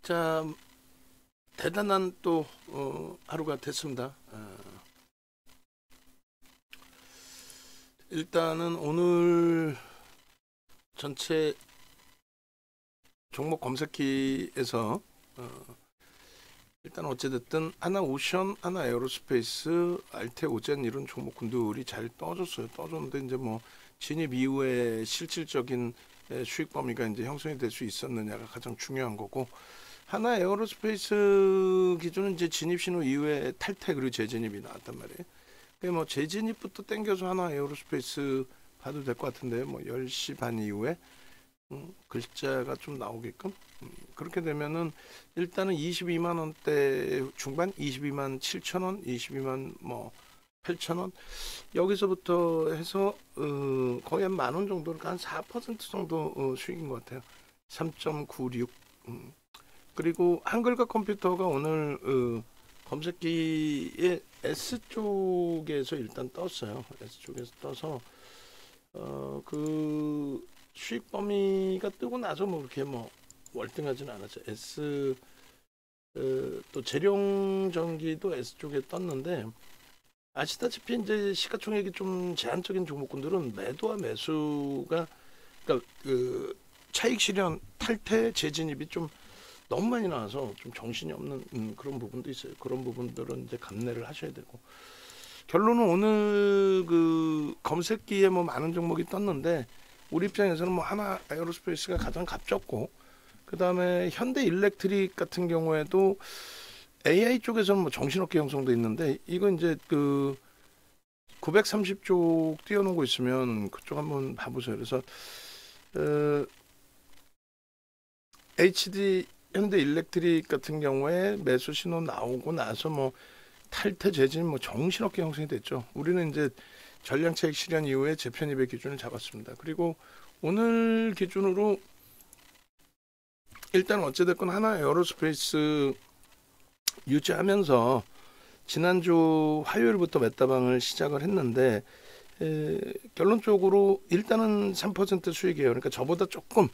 자, 대단한 또 하루가 됐습니다. 일단은 오늘 전체 종목 검색기에서 일단 어찌됐든 하나오션, 하나에어로스페이스, 알테오젠 이런 종목군들이 잘 떠줬어요. 떠줬는데 이제 뭐 진입 이후에 실질적인 수익 범위가 이제 형성이 될 수 있었느냐가 가장 중요한 거고, 하나 에어로스페이스 기준은 이제 진입 신호 이후에 탈퇴 그리고 재진입이 나왔단 말이에요. 뭐 재진입부터 땡겨서 하나 에어로스페이스 봐도 될 것 같은데, 뭐 10시 반 이후에 글자가 좀 나오게끔 그렇게 되면은 일단은 22만 원대 중반, 22만 7천 원, 22만 뭐 8천 원 여기서부터 해서 거의 한 만 원 정도, 한 4% 정도 수익인 것 같아요. 3.96. 그리고 한글과 컴퓨터가 오늘 검색기에 S 쪽에서 일단 떴어요. S 쪽에서 떠서 그 수익 범위가 뜨고 나서 뭐 그렇게 뭐 월등하지는 않았죠. S 또 재룡 전기도 S 쪽에 떴는데, 아시다시피 이제 시가총액이 좀 제한적인 종목군들은 매도와 매수가, 그러니까 그 차익 실현, 탈퇴, 재진입이 좀 너무 많이 나와서 좀 정신이 없는 그런 부분도 있어요. 그런 부분들은 이제 감내를 하셔야 되고, 결론은 오늘 그 검색기에 뭐 많은 종목이 떴는데 우리 입장에서는 뭐 하나 에어로스페이스가 가장 값졌고, 그 다음에 현대 일렉트릭 같은 경우에도 AI 쪽에서는 뭐 정신없게 형성돼 있는데, 이거 이제 그 930쪽 띄워놓고 있으면 그쪽 한번 봐보세요. 그래서 HD 현대 일렉트릭 같은 경우에 매수 신호 나오고 나서 뭐 탈퇴 재진 뭐 정신없게 형성이 됐죠. 우리는 이제 전량 차익 실현 이후에 재편입의 기준을 잡았습니다. 그리고 오늘 기준으로 일단 어찌됐건 하나 에어로스페이스 유지하면서 지난주 화요일부터 메타방을 시작을 했는데, 결론적으로 일단은 3% 수익이에요. 그러니까 저보다 조금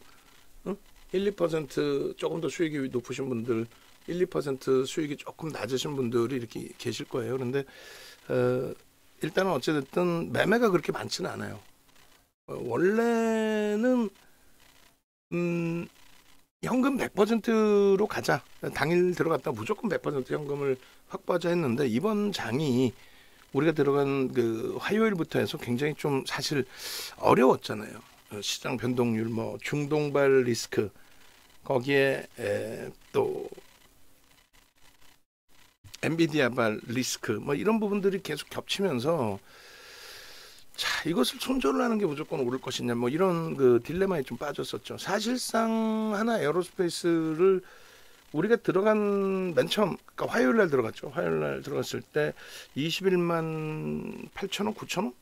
1, 2% 조금 더 수익이 높으신 분들, 1, 2% 수익이 조금 낮으신 분들이 이렇게 계실 거예요. 그런데 일단은 어찌됐든 매매가 그렇게 많지는 않아요. 원래는 현금 100%로 가자, 당일 들어갔다 무조건 100% 현금을 확보하자 했는데, 이번 장이 우리가 들어간 그 화요일부터 해서 굉장히 좀 사실 어려웠잖아요. 시장 변동률, 뭐 중동발 리스크, 거기에 또 엔비디아발 리스크, 뭐 이런 부분들이 계속 겹치면서, 자, 이것을 손절을 하는 게 무조건 옳을 것이냐, 뭐 이런 그 딜레마에 좀 빠졌었죠. 사실상 하나 에어로스페이스를 우리가 들어간 맨 처음, 그러니까 화요일 날 들어갔죠. 화요일 날 들어갔을 때 21만 8천 원, 9천 원?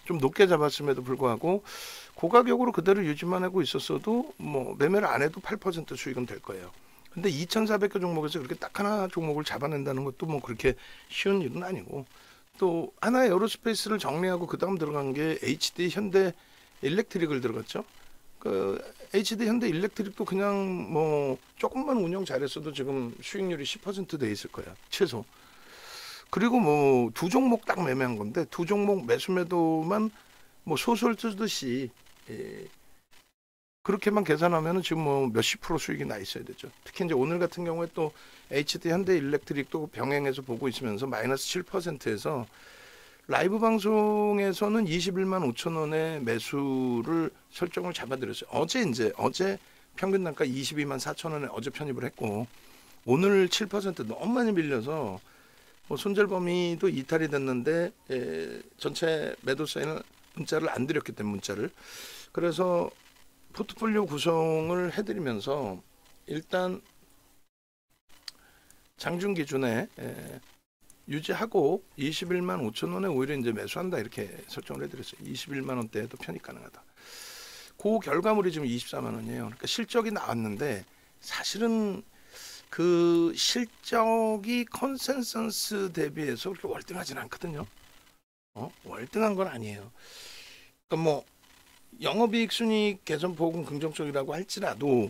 좀 높게 잡았음에도 불구하고 고가격으로 그대로 유지만 하고 있었어도 뭐 매매를 안 해도 8% 수익은 될 거예요. 근데 2,400개 종목에서 그렇게 딱 하나 종목을 잡아낸다는 것도 뭐 그렇게 쉬운 일은 아니고, 또 하나 에어로스페이스를 정리하고 그 다음 들어간 게 HD 현대 일렉트릭을 들어갔죠. 그 HD 현대 일렉트릭도 그냥 뭐 조금만 운영 잘했어도 지금 수익률이 10% 돼 있을 거야, 최소. 그리고 뭐 두 종목 딱 매매한 건데, 두 종목 매수 매도만 뭐 소설 쓰듯이 그렇게만 계산하면은 지금 뭐 몇십 프로 수익이 나 있어야 되죠. 특히 이제 오늘 같은 경우에 또 HD 현대 일렉트릭도 병행해서 보고 있으면서 마이너스 7%에서 라이브 방송에서는 21만 5천 원의 매수를 설정을 잡아드렸어요. 어제 평균 단가 22만 4천 원에 어제 편입을 했고, 오늘 7% 너무 많이 밀려서 뭐 손절 범위도 이탈이 됐는데, 전체 매도 사인을 문자를 안 드렸기 때문에, 문자를. 그래서 포트폴리오 구성을 해드리면서 일단 장중 기준에 유지하고 21만 5천 원에 오히려 이제 매수한다, 이렇게 설정을 해드렸어요. 21만 원대에도 편입 가능하다. 그 결과물이 지금 24만 원이에요. 그러니까 실적이 나왔는데 사실은 그 실적이 컨센서스 대비해서 그렇게 월등하지는 않거든요. 월등한 건 아니에요. 그러니까 뭐 영업이익 순이익 개선 보고는 긍정적이라고 할지라도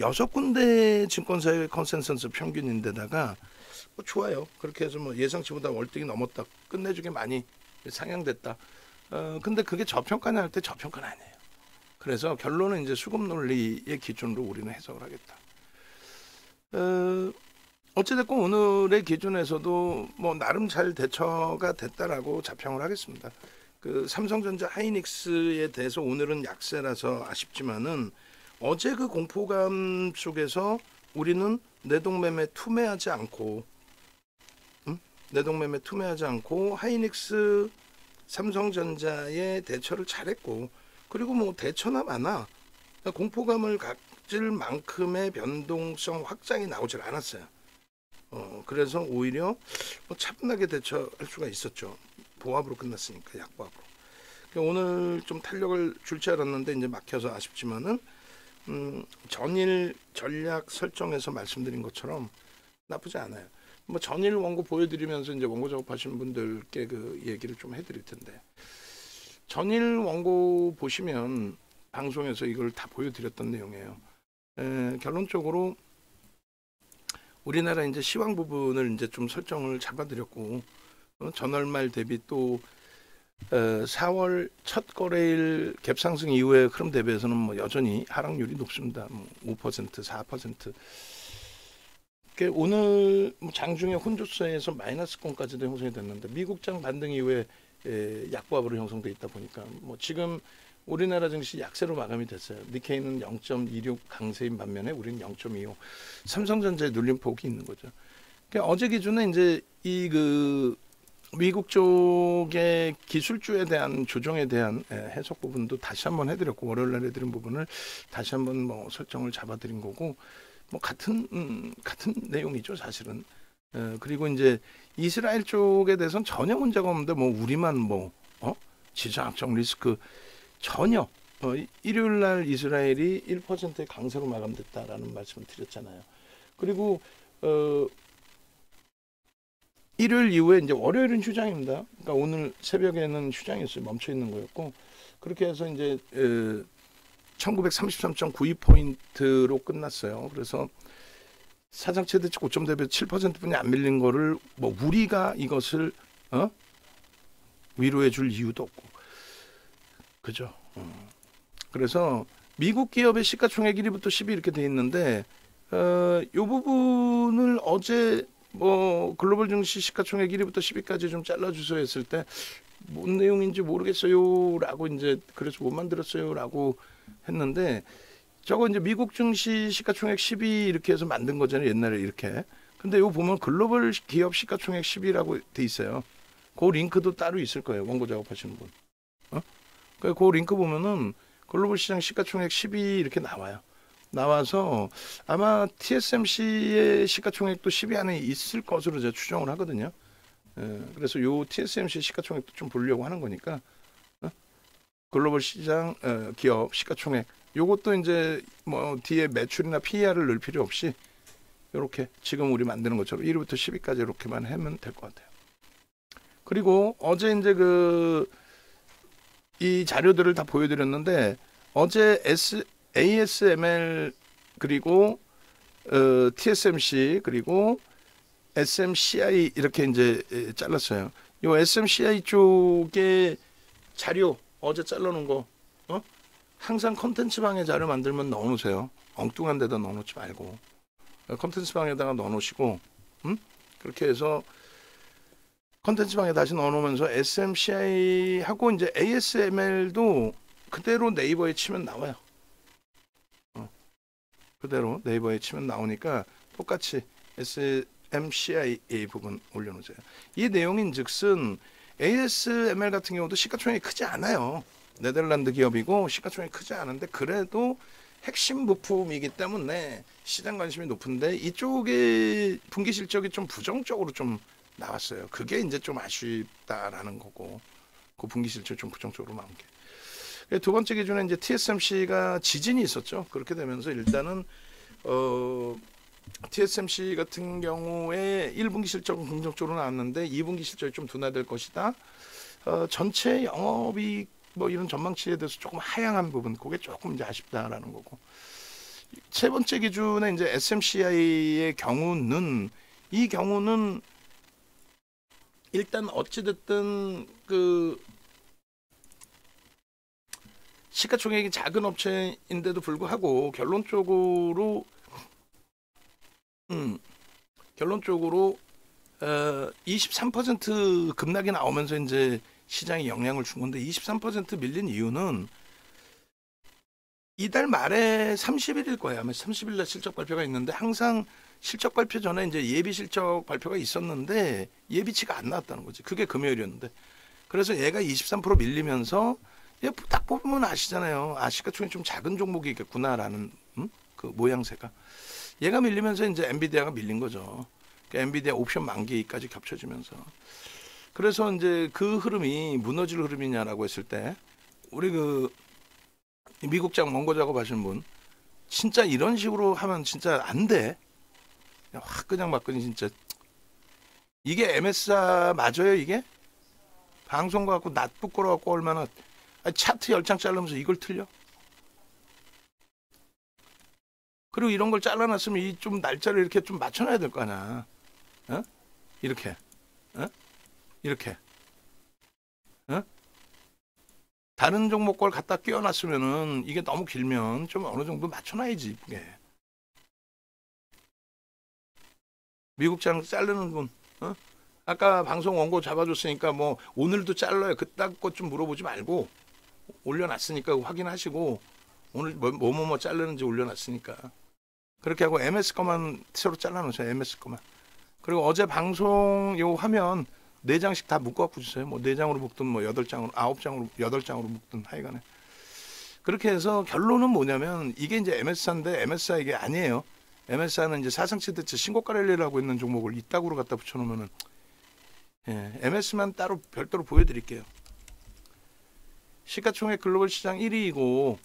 6군데 증권사의 컨센서스 평균인데다가 뭐 좋아요. 그렇게 해서 뭐 예상치보다 월등히 넘었다. 끝내주게 많이 상향됐다. 근데 그게 저평가냐 할 때 저평가는 아니에요. 그래서 결론은 이제 수급 논리의 기준으로 우리는 해석을 하겠다. 어찌됐건 오늘의 기준에서도 뭐 나름 잘 대처가 됐다라고 자평을 하겠습니다. 그 삼성전자 하이닉스에 대해서 오늘은 약세라서 아쉽지만은 어제 그 공포감 속에서 우리는 내동매매 투매하지 않고 내동매매 투매하지 않고 하이닉스 삼성전자의 대처를 잘했고, 그리고 뭐 대처나 마나 공포감을 가질 만큼의 변동성 확장이 나오질 않았어요. 그래서 오히려 뭐 차분하게 대처할 수가 있었죠. 보합으로 끝났으니까, 약보합으로. 오늘 좀 탄력을 줄 줄 알았는데 이제 막혀서 아쉽지만은 전일 전략 설정에서 말씀드린 것처럼 나쁘지 않아요. 뭐 전일 원고 보여드리면서 이제 원고 작업하시는 분들께 그 얘기를 좀 해드릴 텐데, 전일 원고 보시면 방송에서 이걸 다 보여드렸던 내용이에요. 결론적으로 우리나라 이제 시황 부분을 이제 좀 설정을 잡아드렸고, 전월말 대비 또 4월 첫 거래일 갭 상승 이후의 흐름 대비해서는 뭐 여전히 하락률이 높습니다. 뭐 5%, 4%. 오늘 장중에 혼조세에서 마이너스권까지도 형성이 됐는데 미국장 반등 이후에 약보합으로 형성돼 있다 보니까 뭐 지금 우리나라 증시 약세로 마감이 됐어요. 니케이는 0.26 강세인 반면에 우리는 0.25. 삼성전자에 눌린 폭이 있는 거죠. 그러니까 어제 기준에 이제 이 그 미국 쪽의 기술주에 대한 조정에 대한 해석 부분도 다시 한번 해드렸고, 월요일 날 해드린 부분을 다시 한번 뭐 설정을 잡아드린 거고, 뭐 같은 내용이죠 사실은. 그리고 이제 이스라엘 쪽에 대해서는 전혀 문제가 없는데 뭐 우리만 뭐 지정학적 리스크 전혀. 일요일 날 이스라엘이 1%의 강세로 마감됐다라는 말씀을 드렸잖아요. 그리고 일요일 이후에 이제 월요일은 휴장입니다. 그러니까 오늘 새벽에는 휴장이었어요. 멈춰 있는 거였고, 그렇게 해서 이제 1933.92포인트로 끝났어요. 그래서 사상 최대치 고점 대비 7%뿐이 안 밀린 거를 뭐 우리가 이것을 위로해 줄 이유도 없고, 그죠? 그래서 미국 기업의 시가총액 1위부터 10위 이렇게 돼 있는데, 이 부분을 어제 뭐 글로벌 증시 시가총액 1위부터 10위까지 좀 잘라주세요 했을 때 뭔 내용인지 모르겠어요라고 이제 그래서 못 만들었어요라고 했는데, 저거 이제 미국 증시 시가총액 10위 이렇게 해서 만든 거잖아요, 옛날에 이렇게. 근데 이거 보면 글로벌 기업 시가총액 10위라고 돼 있어요. 그 링크도 따로 있을 거예요, 원고 작업하시는 분. 그 링크 보면은 글로벌 시장 시가총액 10위 이렇게 나와요. 나와서 아마 TSMC의 시가총액도 10위 안에 있을 것으로 제가 추정을 하거든요. 그래서 요 TSMC 시가총액도 좀 보려고 하는 거니까, 글로벌 시장 기업 시가총액 요것도 이제 뭐 뒤에 매출이나 PER을 넣을 필요 없이 이렇게 지금 우리 만드는 것처럼 1위부터 10위까지 이렇게만 하면 될 것 같아요. 그리고 어제 이제 이 자료들을 다 보여드렸는데, 어제 ASML 그리고 TSMC 그리고 SMCI 이렇게 이제 잘랐어요. 요 SMCI 쪽에 자료 어제 잘라놓은 거 항상 컨텐츠 방에 자료 만들면 넣어놓으세요. 엉뚱한 데다 넣어놓지 말고 컨텐츠 방에다가 넣어놓으시고, 그렇게 해서 컨텐츠 방에 다시 넣어놓으면서 SMCI 하고 이제 ASML도 그대로 네이버에 치면 나와요. 그대로 네이버에 치면 나오니까 똑같이 SMCI 부분 올려놓으세요. 이 내용인즉슨 ASML 같은 경우도 시가총액이 크지 않아요. 네덜란드 기업이고 시가총액이 크지 않은데 그래도 핵심 부품이기 때문에 시장 관심이 높은데 이쪽의 분기 실적이 좀 부정적으로 좀 나왔어요. 그게 이제 좀 아쉽다라는 거고, 그 분기 실적 좀 부정적으로 나온 게. 두 번째 기준에 이제 TSMC가 지진이 있었죠. 그렇게 되면서 일단은 TSMC 같은 경우에 1분기 실적은 긍정적으로 나왔는데 2분기 실적이 좀 둔화될 것이다. 전체 영업이 뭐 이런 전망치에 대해서 조금 하향한 부분, 그게 조금 이제 아쉽다라는 거고. 세 번째 기준에 이제 SMCI의 경우는 이 경우는 일단 어찌됐든 그 시가총액이 작은 업체인데도 불구하고 결론적으로 23% 급락이 나오면서 이제 시장이 영향을 준 건데 23% 밀린 이유는 이달 말에 30일일 거예요. 아마 30일 날 실적 발표가 있는데 항상 실적 발표 전에 이제 예비 실적 발표가 있었는데 예비치가 안 나왔다는 거지. 그게 금요일이었는데. 그래서 얘가 23% 밀리면서 얘 딱 보면 아시잖아요. 시가총액 좀 작은 종목이겠구나라는 그 모양새가. 얘가 밀리면서 이제 엔비디아가 밀린 거죠. 그러니까 엔비디아 옵션 만기까지 겹쳐지면서. 그래서 이제 그 흐름이 무너질 흐름이냐라고 했을 때 우리 그 미국장 원고 작업하시는 분 진짜 이런 식으로 하면 진짜 안 돼. 그냥 확 그냥 막그니 진짜 이게 MSA 맞아요 이게? 방송 갖고 낯 부끄러 갖고 얼마나 차트 10장 자르면서 이걸 틀려? 그리고 이런 걸 잘라놨으면 이 좀 날짜를 이렇게 좀 맞춰놔야 될 거 아니야. 어? 이렇게. 어? 이렇게. 어? 다른 종목 걸 갖다 끼워놨으면은 이게 너무 길면 좀 어느 정도 맞춰놔야지 이쁘게. 미국장 자르는 분. 어? 아까 방송 원고 잡아줬으니까 뭐 오늘도 잘라요. 그딴 것 좀 물어보지 말고 올려놨으니까 확인하시고 오늘 뭐 자르는지 올려놨으니까 그렇게 하고 MS 거만 새로 잘라놓으세요. MS 거만. 그리고 어제 방송 요 화면 4장씩 다 묶어갖고 주세요. 뭐 4장으로 묶든 뭐 8장으로 9장으로 8장으로 묶든 하여간에 그렇게 해서 결론은 뭐냐면 이게 이제 MS사인데 MS사 이게 아니에요. MS사는 이제 사상치대치 신고가 랠리라고 있는 종목을 이따구로 갖다 붙여놓으면은 MS만 따로 별도로 보여드릴게요. 시가총액 글로벌 시장 1위이고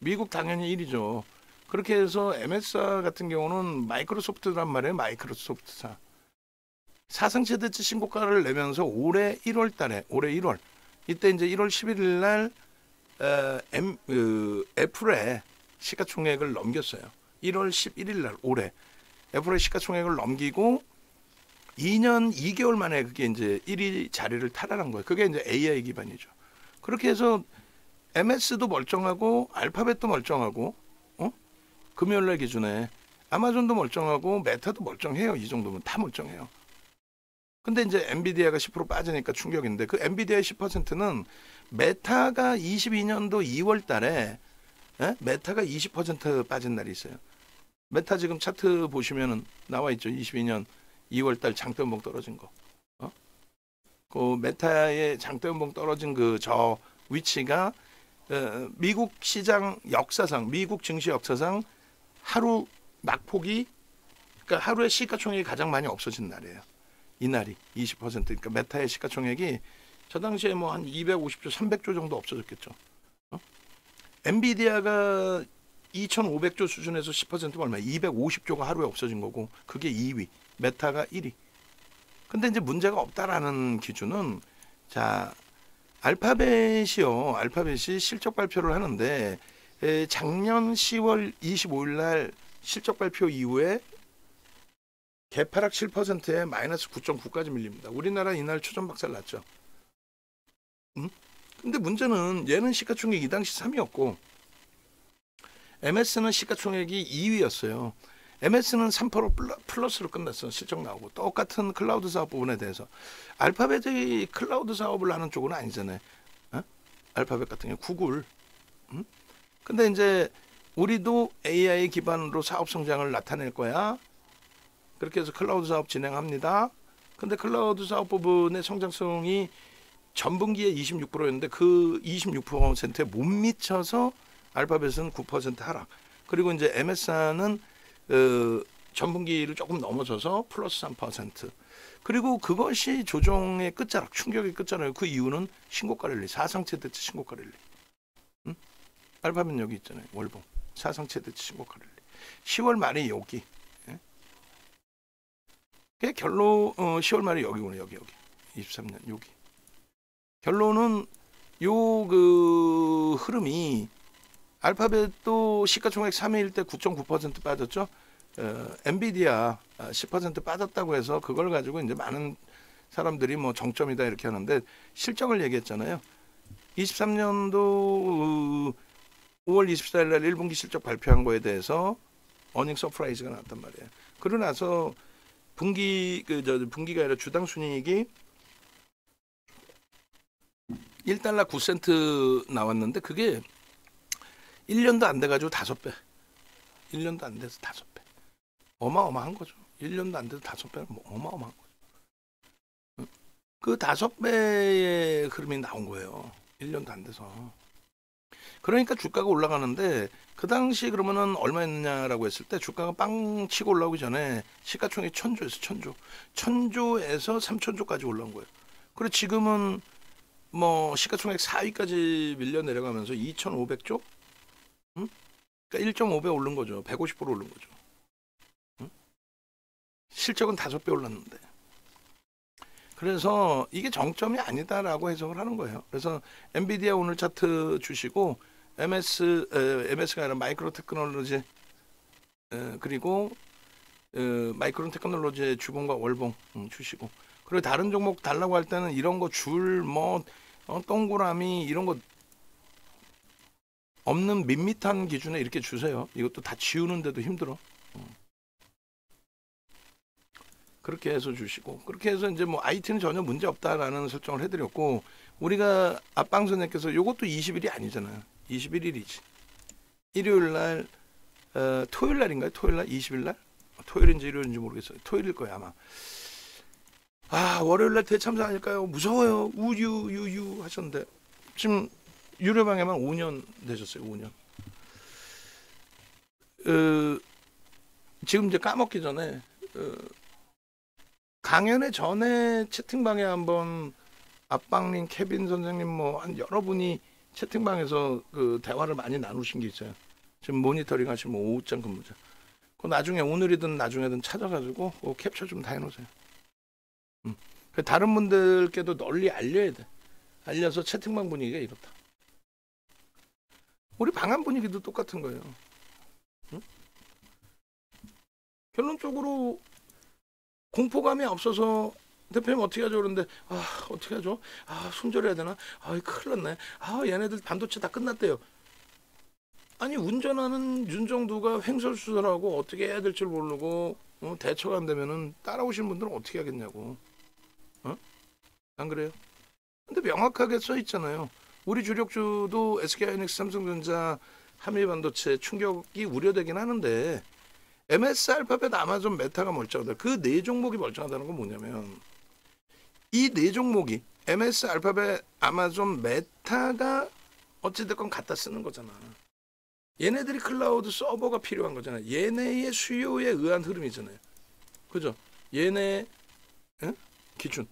미국 당연히 1위죠. 그렇게 해서 MS사 같은 경우는 마이크로소프트란 말이에요. 마이크로소프트사. 사상 최대치 신고가를 내면서 올해 1월 달에 올해 1월 이때 이제 1월 11일 날 애플의 시가총액을 넘겼어요. 1월 11일 날 올해 애플의 시가총액을 넘기고 2년 2개월 만에 그게 이제 1위 자리를 탈환한 거예요. 그게 이제 AI 기반이죠. 그렇게 해서 MS도 멀쩡하고 알파벳도 멀쩡하고 금요일날 기준에 아마존도 멀쩡하고 메타도 멀쩡해요. 이 정도면 다 멀쩡해요. 근데 이제 엔비디아가 10% 빠지니까 충격인데 그 엔비디아의 10%는 메타가 22년도 2월 달에 메타가 20% 빠진 날이 있어요. 메타 지금 차트 보시면은 나와 있죠. 22년 2월 달 장대음봉 떨어진 거. 그 메타의 장대음봉 떨어진 그 저 위치가 미국 시장 역사상 미국 증시 역사상 하루 낙폭이 그러니까 하루에 시가총액이 가장 많이 없어진 날이에요. 이날이 20% 그러니까 메타의 시가총액이 저 당시에 뭐 한 250조 300조 정도 없어졌겠죠. 엔비디아가 2,500조 수준에서 10%면 얼마 250조가 하루에 없어진 거고 그게 2위 메타가 1위. 근데 이제 문제가 없다라는 기준은 자 알파벳이요. 알파벳이 실적 발표를 하는데 작년 10월 25일 날 실적 발표 이후에 개파락 7%에 마이너스 9.9까지 밀립니다. 우리나라 이날 초전박살 났죠. 근데 문제는 얘는 시가총액 이 당시 3위였고 MS는 시가총액이 2위였어요. MS는 3% 플러스로 끝났어. 실적 나오고 똑같은 클라우드 사업 부분에 대해서 알파벳이 클라우드 사업을 하는 쪽은 아니잖아요. 알파벳 같은 경우 구글. 근데 이제 우리도 AI 기반으로 사업 성장을 나타낼 거야. 그렇게 해서 클라우드 사업 진행합니다. 근데 클라우드 사업 부분의 성장성이 전분기에 26%였는데 그 26%에 못 미쳐서 알파벳은 9% 하락. 그리고 이제 MS사는 전분기를 조금 넘어서서 플러스 3%. 그리고 그것이 조정의 끝자락, 충격의 끝자락이에요. 그 이유는 신고가 랠리, 사상 최대치 신고가 랠리. 알파벳 여기 있잖아요. 월봉. 사상 최대치 신고가 랠리. 10월 말에 여기. 그 결론 10월 말에 여기구나. 여기. 23년 여기. 결론은 요 그 흐름이 알파벳도 시가총액 3위일 때 9.9% 빠졌죠. 엔비디아 10% 빠졌다고 해서 그걸 가지고 이제 많은 사람들이 뭐 정점이다 이렇게 하는데 실적을 얘기했잖아요. 23년도 5월 24일 날 1분기 실적 발표한 거에 대해서 어닝 서프라이즈가 나왔단 말이에요. 그러고 나서 분기가 아니라 주당 순이익이 1달러 9센트 나왔는데 그게 1년도 안 돼가지고 5배. 1년도 안 돼서 5배. 어마어마한 거죠. 1년도 안 돼서 5배는 뭐 어마어마한 거죠. 그 5배의 흐름이 나온 거예요. 1년도 안 돼서. 그러니까 주가가 올라가는데 그 당시 그러면은 얼마였느냐라고 했을 때 주가가 빵 치고 올라오기 전에 시가총액 1000조에서 1000조에서 3000조까지 올라온 거예요. 그리고 지금은 뭐 시가총액 4위까지 밀려 내려가면서 2500조? 응? 그러니까 1.5배 오른 거죠. 150% 오른 거죠. 응? 실적은 5배 올랐는데. 그래서 이게 정점이 아니다라고 해석을 하는 거예요. 그래서 엔비디아 오늘 차트 주시고 MS가 아니라 마이크로 테크놀로지 그리고 마이크로 테크놀로지의 주봉과 월봉 주시고 그리고 다른 종목 달라고 할 때는 이런 거 줄 뭐 동그라미 이런 거 없는 밋밋한 기준에 이렇게 주세요. 이것도 다 지우는데도 힘들어. 그렇게 해서 주시고 그렇게 해서 이제 뭐 IT는 전혀 문제 없다라는 설정을 해드렸고 우리가 앞방선생께서 이것도 20일이 아니잖아요. 21일이지. 일요일 날 토요일 날인가요? 토요일 날 20일 날? 토요일인지 일요일인지 모르겠어요. 토요일일 거예요 아마. 아 월요일 날 대참사 아닐까요? 무서워요. 유유 하셨는데 지금 유료방에만 5년 되셨어요. 5년. 지금 이제 까먹기 전에 강연회 전에 채팅방에 한번 앞방님, 케빈 선생님 뭐 한 여러분이 채팅방에서 그 대화를 많이 나누신 게 있어요. 지금 모니터링 하시면 오후장 근무자. 그 나중에 오늘이든 나중에든 찾아가지고 캡처 좀 다 해놓으세요. 다른 분들께도 널리 알려야 돼. 알려서 채팅방 분위기가 이렇다. 우리 방한 분위기도 똑같은 거예요. 응? 결론적으로 공포감이 없어서 대표님 어떻게 하죠? 그런데 어떻게 하죠? 손절해야 되나? 큰일 났네. 얘네들 반도체 다 끝났대요. 아니 운전하는 윤정두가 횡설수설하고 어떻게 해야 될 줄 모르고 대처가 안 되면은 따라오시는 분들은 어떻게 하겠냐고. 안 그래요? 근데 명확하게 써 있잖아요. 우리 주력주도 SK하이닉스, 삼성전자, 한미반도체 충격이 우려되긴 하는데 MS 알파벳, 아마존, 메타가 멀쩡하다. 그 네 종목이 멀쩡하다는 건 뭐냐면 이 네 종목이 MS 알파벳, 아마존, 메타가 어찌됐건 갖다 쓰는 거잖아. 얘네들이 클라우드 서버가 필요한 거잖아. 얘네의 수요에 의한 흐름이잖아요. 그죠? 얘네 기준.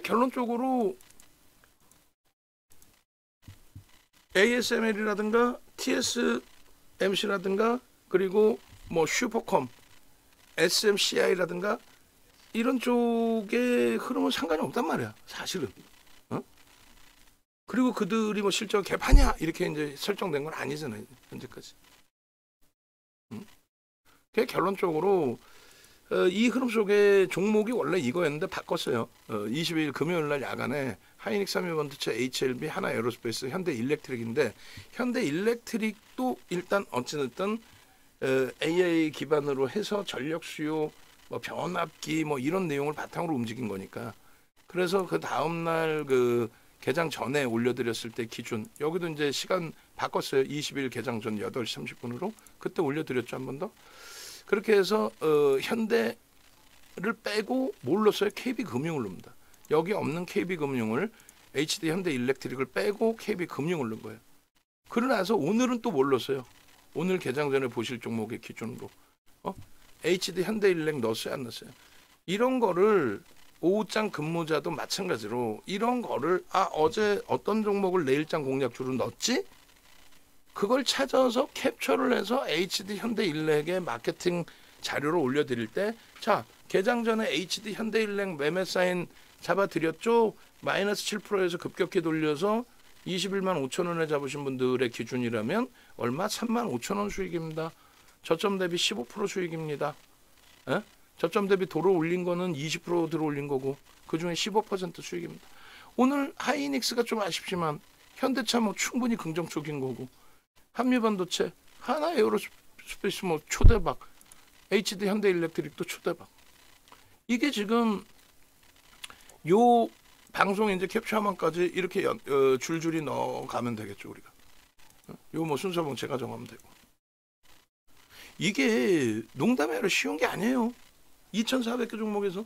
결론적으로 ASML이라든가 TSMC라든가 그리고 뭐 슈퍼컴, SMCI라든가 이런 쪽의 흐름은 상관이 없단 말이야. 사실은. 그리고 그들이 뭐 실적 개판이야 이렇게 이제 설정된 건 아니잖아요. 현재까지. 결론적으로 이 흐름 속에 종목이 원래 이거였는데 바꿨어요. 20일 금요일 날 야간에 하이닉스, 한미반도체, HLB, 하나에어로스페이스, 현대일렉트릭인데 현대일렉트릭도 일단 어찌됐든 AI 기반으로 해서 전력 수요, 뭐 변압기 뭐 이런 내용을 바탕으로 움직인 거니까. 그래서 그 다음 날 그 개장 전에 올려드렸을 때 기준 여기도 이제 시간 바꿨어요. 20일 개장 전 8시 30분으로 그때 올려드렸죠 한 번 더. 그렇게 해서 현대를 빼고 뭘로 써요? KB금융을 넣습니다. 여기 없는 KB금융을 HD 현대일렉트릭을 빼고 KB금융을 넣은 거예요. 그러고 나서 오늘은 또 뭘로 써요? 오늘 개장 전에 보실 종목의 기준으로 HD 현대일렉 넣었어요? 안 넣었어요? 이런 거를 오후장 근무자도 마찬가지로 이런 거를 어제 어떤 종목을 내일장 공략주로 넣었지? 그걸 찾아서 캡처를 해서 HD 현대일렉의 마케팅 자료로 올려드릴 때 자 개장 전에 HD 현대일렉 매매 사인 잡아드렸죠? 마이너스 7%에서 급격히 돌려서 21만 5천 원에 잡으신 분들의 기준이라면 얼마? 3만 5천 원 수익입니다. 저점 대비 15% 수익입니다. 에? 저점 대비 도로 올린 거는 20% 들어 올린 거고 그중에 15% 수익입니다. 오늘 하이닉스가 좀 아쉽지만 현대차 뭐 충분히 긍정적인 거고 한미반도체, 하나에어로스페이스 뭐 초대박, HD 현대일렉트릭도 초대박. 이게 지금 요 방송 이제 캡처하만까지 이렇게 줄줄이 넣어가면 되겠죠 우리가. 요 뭐 순서봉 제가 정하면 되고. 이게 농담이 아니라 쉬운 게 아니에요. 2,400개 종목에서.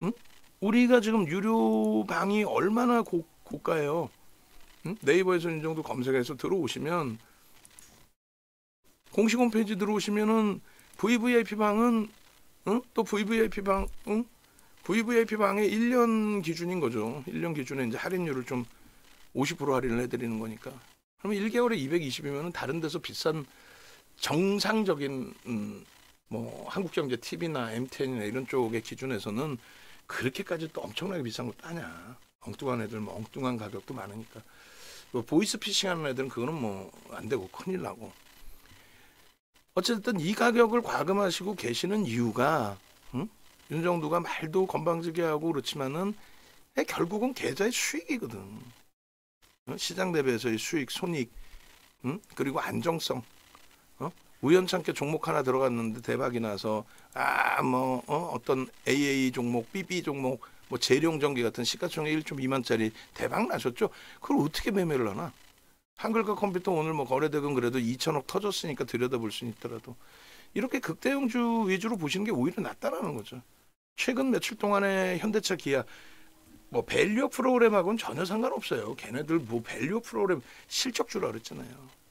응? 우리가 지금 유료방이 얼마나 고가예요. 응? 네이버에서 이 정도 검색해서 들어오시면 공식 홈페이지 들어오시면은 VVIP 방은 또 VVIP 방 VVIP 방의 1년 기준인 거죠. 1년 기준에 이제 할인율을 좀 50% 할인을 해드리는 거니까. 그러면 1개월에 220이면은 다른 데서 비싼 정상적인 뭐 한국경제 TV나 MTN이나 이런 쪽의 기준에서는 그렇게까지 또 엄청나게 비싼 것도 아니야. 엉뚱한 애들 뭐 엉뚱한 가격도 많으니까. 뭐 보이스 피싱하는 애들은 그거는 뭐 안 되고 큰일 나고. 어쨌든 이 가격을 과금하시고 계시는 이유가 윤정두가 말도 건방지게 하고 그렇지만은 결국은 계좌의 수익이거든. 시장 대비해서의 수익, 손익, 그리고 안정성. 우연찮게 종목 하나 들어갔는데 대박이 나서 어떤 AA 종목, BB 종목, 뭐 재룡전기 같은 시가총액 1조 미만짜리 대박 나셨죠? 그걸 어떻게 매매를 하나? 한글과 컴퓨터 오늘 뭐 거래대금 그래도 2천억 터졌으니까 들여다볼 수는 있더라도 이렇게 극대형주 위주로 보시는 게 오히려 낫다라는 거죠. 최근 며칠 동안에 현대차, 기아 뭐 밸류 프로그램하고는 전혀 상관없어요. 걔네들 뭐 밸류 프로그램 실적주라 그랬잖아요.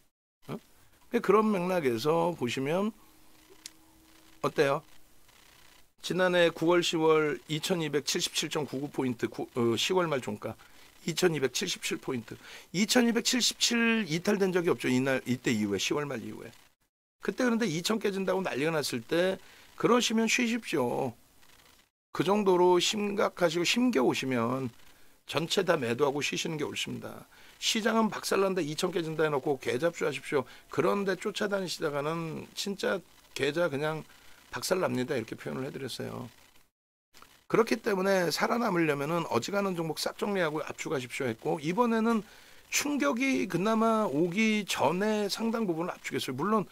그런 맥락에서 보시면 어때요? 지난해 9월, 10월 2277.99포인트 10월 말 종가 2277포인트 2277 이탈된 적이 없죠. 이때 이후에 10월 말 이후에. 그때 그런데 2000 깨진다고 난리가 났을 때 그러시면 쉬십시오. 그 정도로 심각하시고 심겨오시면 전체 다 매도하고 쉬시는 게 옳습니다. 시장은 박살난다 2천 깨진다 해놓고 계좌 하십시오. 그런데 쫓아다니시다가는 진짜 계좌 그냥 박살납니다. 이렇게 표현을 해드렸어요. 그렇기 때문에 살아남으려면은 어지간한 종목 싹 정리하고 압축하십시오 했고 이번에는 충격이 그나마 오기 전에 상당 부분을 압축했어요. 물론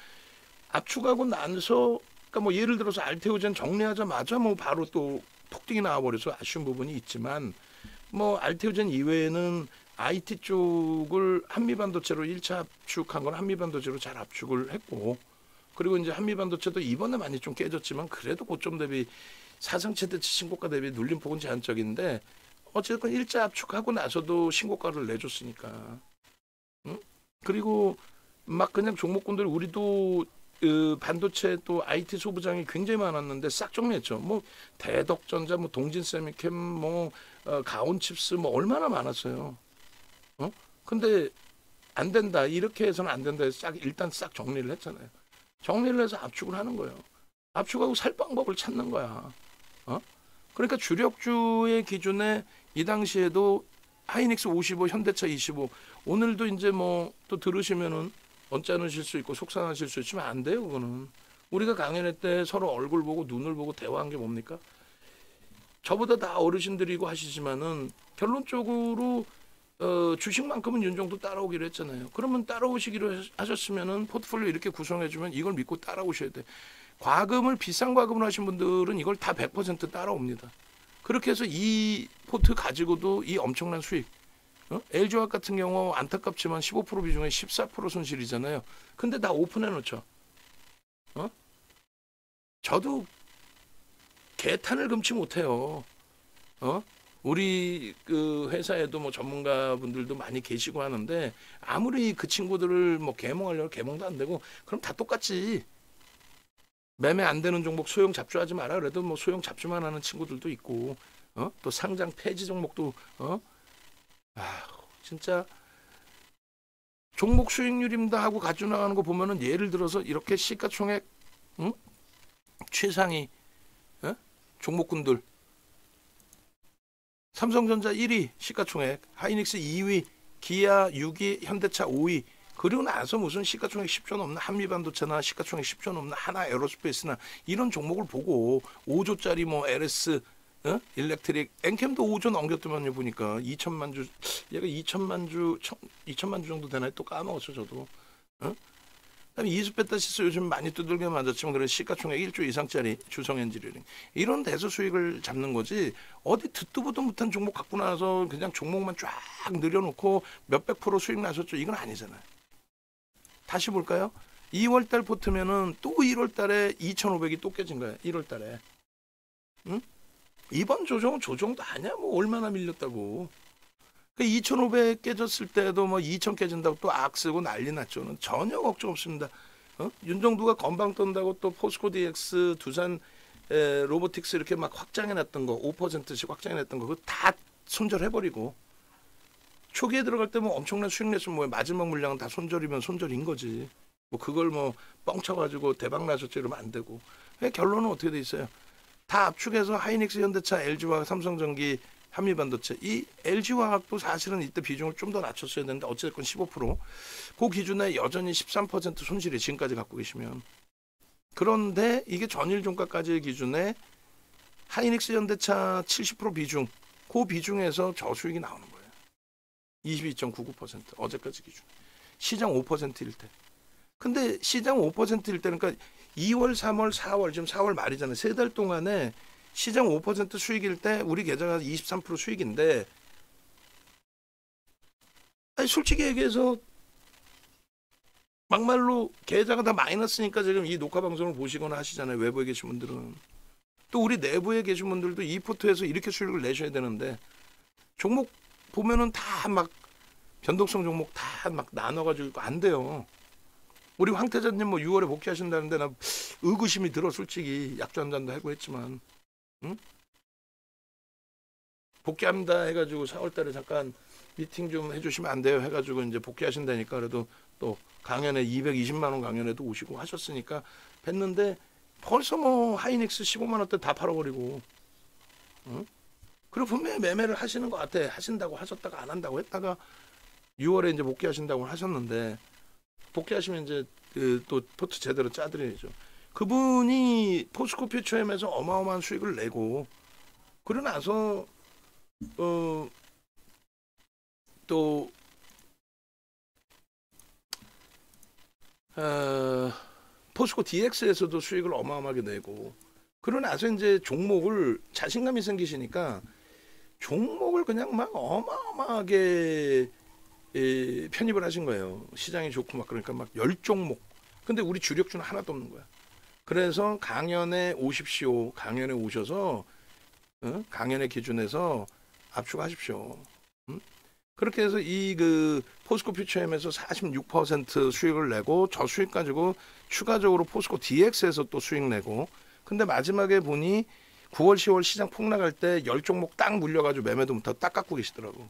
압축하고 나서 그러니까 뭐 예를 들어서 알테오젠 정리하자마자 뭐 바로 또 폭등이 나와버려서 아쉬운 부분이 있지만 뭐 알테오젠 이외에는 IT 쪽을 한미반도체로 1차 압축한 건 한미반도체로 잘 압축을 했고 그리고 이제 한미반도체도 이번에 많이 좀 깨졌지만 그래도 고점 대비 사상 최대치 신고가 대비 눌림폭은 제한적인데 어쨌든 1차 압축하고 나서도 신고가를 내줬으니까 그리고 막 그냥 종목군들 우리도 반도체 또 IT 소부장이 굉장히 많았는데 싹 정리했죠. 뭐 대덕전자, 뭐 동진세미캠, 뭐 가온칩스 뭐 얼마나 많았어요. 근데 안 된다 이렇게 해서는 안 된다 해서 일단 싹 정리를 했잖아요. 정리를 해서 압축을 하는 거예요. 압축하고 살 방법을 찾는 거야. 그러니까 주력주의 기준에 이 당시에도 하이닉스 55, 현대차 25 오늘도 이제 뭐 또 들으시면은 언짢으실 수 있고 속상하실 수 있지만 안 돼요. 그거는 우리가 강연회 때 서로 얼굴 보고 눈을 보고 대화한 게 뭡니까? 저보다 다 어르신들이고 하시지만은 결론적으로 주식만큼은 윤정도 따라오기로 했잖아요. 그러면 따라오시기로 하셨으면은 포트폴리오 이렇게 구성해주면 이걸 믿고 따라오셔야 돼. 과금을 비싼 과금을 하신 분들은 이걸 다 100% 따라옵니다. 그렇게 해서 이 포트 가지고도 이 엄청난 수익. LG화학 같은 경우 안타깝지만 15% 비중에 14% 손실이잖아요. 근데 다 오픈해 놓죠. 저도 개탄을 금치 못해요. 우리 그 회사에도 뭐 전문가분들도 많이 계시고 하는데 아무리 그 친구들을 뭐 개몽하려고 개몽도 안 되고 그럼 다 똑같지. 매매 안 되는 종목 소형 잡주하지 마라 그래도 뭐 소형 잡주만 하는 친구들도 있고 또 상장 폐지 종목도 진짜 종목 수익률입니다 하고 가지고 나가는 거 보면은 예를 들어서 이렇게 시가총액 최상위 종목군들 삼성전자 1위 시가총액, 하이닉스 2위 기아 6위, 현대차 5위. 그리고 나서 무슨 시가총액 10조 넘는 한미반도체나 시가총액 10조 넘는 하나 에어로스페이스나 이런 종목을 보고 5조짜리 뭐 LS 일렉트릭 엔캠도 5조 넘겼더만요. 보니까 2천만 주, 얘가 2천만 주 정도 되나요? 또 까먹었어 저도. 그다음에 이수페타시스 요즘 많이 두들겨 맞았지만 그래 시가총액 1조 이상짜리 주성 엔지니어링 이런 데서 수익을 잡는 거지, 어디 듣도 보도 못한 종목 갖고 나서 그냥 종목만 쫙 늘려놓고 몇백 프로 수익 나셨죠, 이건 아니잖아요. 다시 볼까요? 2월달 보트면은 또 1월달에 2,500이 또 깨진 거야. 1월달에. 응? 이번 조정은 조정도 아니야. 뭐 얼마나 밀렸다고. 그 2,500 깨졌을 때도 뭐 2,000 깨진다고 또 악 쓰고 난리 났죠. 전혀 걱정 없습니다. 윤정두가 건방 떤다고 또 포스코 DX, 두산 로보틱스 이렇게 막 확장해놨던 거 5%씩 확장해놨던 거 그거 다 손절해버리고, 초기에 들어갈 때 뭐 엄청난 수익 냈으면 뭐야, 마지막 물량은 다 손절이면 손절인 거지. 뭐 그걸 뭐 뻥쳐가지고 대박 나셨지 이러면 안 되고. 결론은 어떻게 돼 있어요? 다 압축해서 하이닉스, 현대차, LG화학, 삼성전기, 한미반도체. 이 LG화학도 사실은 이때 비중을 좀 더 낮췄어야 되는데 어쨌든 15%. 그 기준에 여전히 13% 손실이 지금까지 갖고 계시면. 그런데 이게 전일 종가까지의 기준에 하이닉스, 현대차 70% 비중, 그 비중에서 저수익이 나오는 거예요. 22.99% 어제까지 기준. 시장 5%일 때. 근데 시장 5%일 때는 그러니까 2월, 3월, 4월, 지금 4월 말이잖아요. 3달 동안에 시장 5% 수익일 때 우리 계좌가 23% 수익인데, 아니 솔직히 얘기해서 막말로 계좌가 다 마이너스니까 지금 이 녹화 방송을 보시거나 하시잖아요. 외부에 계신 분들은. 또 우리 내부에 계신 분들도 이 포트에서 이렇게 수익을 내셔야 되는데, 종목 보면은 다 막 변동성 종목 다 막 나눠가지고 안 돼요. 우리 황태자님 뭐 6월에 복귀하신다는데 나 의구심이 들어. 솔직히 약주 한 잔도 하고 했지만, 응? 복귀합니다 해가지고 4월달에 잠깐 미팅 좀 해주시면 안 돼요 해가지고 이제 복귀하신다니까, 그래도 또 강연에 220만 원 강연에도 오시고 하셨으니까 뵀는데 벌써 뭐 하이닉스 15만 원대 다 팔아버리고, 응? 그리고 분명히 매매를 하시는 것 같아. 하신다고 하셨다가 안 한다고 했다가 6월에 이제 복귀하신다고 하셨는데, 복귀하시면 이제 또 포트 제대로 짜드려야죠. 그분이 포스코 퓨처엠에서 어마어마한 수익을 내고, 그러고 나서 또 포스코 DX에서도 수익을 어마어마하게 내고, 그러고 나서 이제 종목을 자신감이 생기시니까 종목을 그냥 막 어마어마하게 편입을 하신 거예요. 시장이 좋고 막 그러니까 막 10종목. 근데 우리 주력주는 하나도 없는 거야. 그래서 강연에 오십시오. 강연에 오셔서 강연의 기준에서 압축하십시오. 그렇게 해서 이 그 포스코 퓨처엠에서 46% 수익을 내고, 저 수익 가지고 추가적으로 포스코 DX에서 또 수익 내고, 근데 마지막에 보니 9월 10월 시장 폭락할 때 10종목 딱 물려가지고 매매도 못하고 딱 갖고 계시더라고.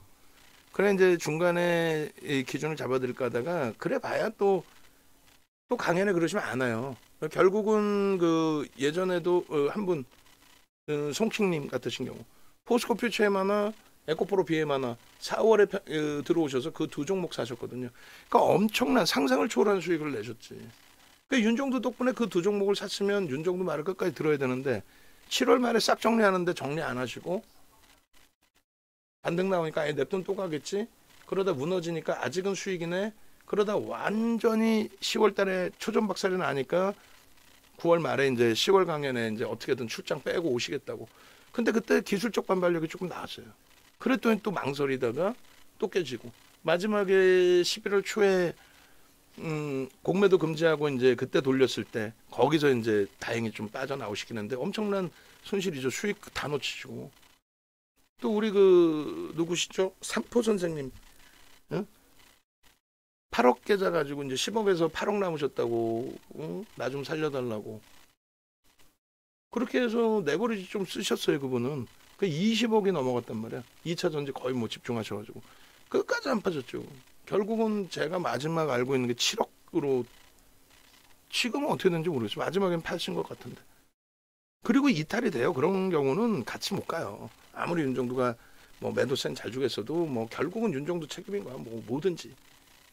그래 이제 중간에 이 기준을 잡아드릴까 하다가, 그래 봐야 또 강연에 그러시면 안 와요. 결국은 그 예전에도 한 분, 송킹님 같으신 경우 포스코 퓨처엠 하나, 에코프로 BM 하나 4월에 들어오셔서 그 두 종목 사셨거든요. 그러니까 엄청난 상상을 초월한 수익을 내셨지. 그러니까 윤정두 덕분에 그 두 종목을 샀으면 윤정두 말을 끝까지 들어야 되는데, 7월 말에 싹 정리하는데 정리 안 하시고 반등 나오니까 냅돈 또 가겠지. 그러다 무너지니까 아직은 수익이네. 그러다 완전히 10월 달에 초전박살이 나니까 9월 말에 이제 10월 강연에 이제 어떻게든 출장 빼고 오시겠다고. 근데 그때 기술적 반발력이 조금 나왔어요. 그랬더니 또 망설이다가 또 깨지고, 마지막에 11월 초에 공매도 금지하고 이제 그때 돌렸을 때 거기서 이제 다행히 좀 빠져나오시긴 했는데 엄청난 손실이죠. 수익 다 놓치시고. 또 우리 그 누구시죠? 삼포 선생님, 응? 8억 계좌 가지고 이제 10억에서 8억 남으셨다고, 응? 나 좀 살려달라고. 그렇게 해서 레버리지 좀 쓰셨어요. 그분은 그 20억이 넘어갔단 말이야. 2차 전지 거의 뭐 집중하셔가지고 끝까지 안 빠졌죠. 결국은 제가 마지막 알고 있는 게 7억으로, 지금은 어떻게 되는지 모르겠어요. 마지막엔 파신 것 같은데. 그리고 이탈이 돼요. 그런 경우는 같이 못 가요. 아무리 윤정두가 뭐 매도세는 잘 주겠어도 뭐 결국은 윤종도 책임인 거야. 뭐 뭐든지.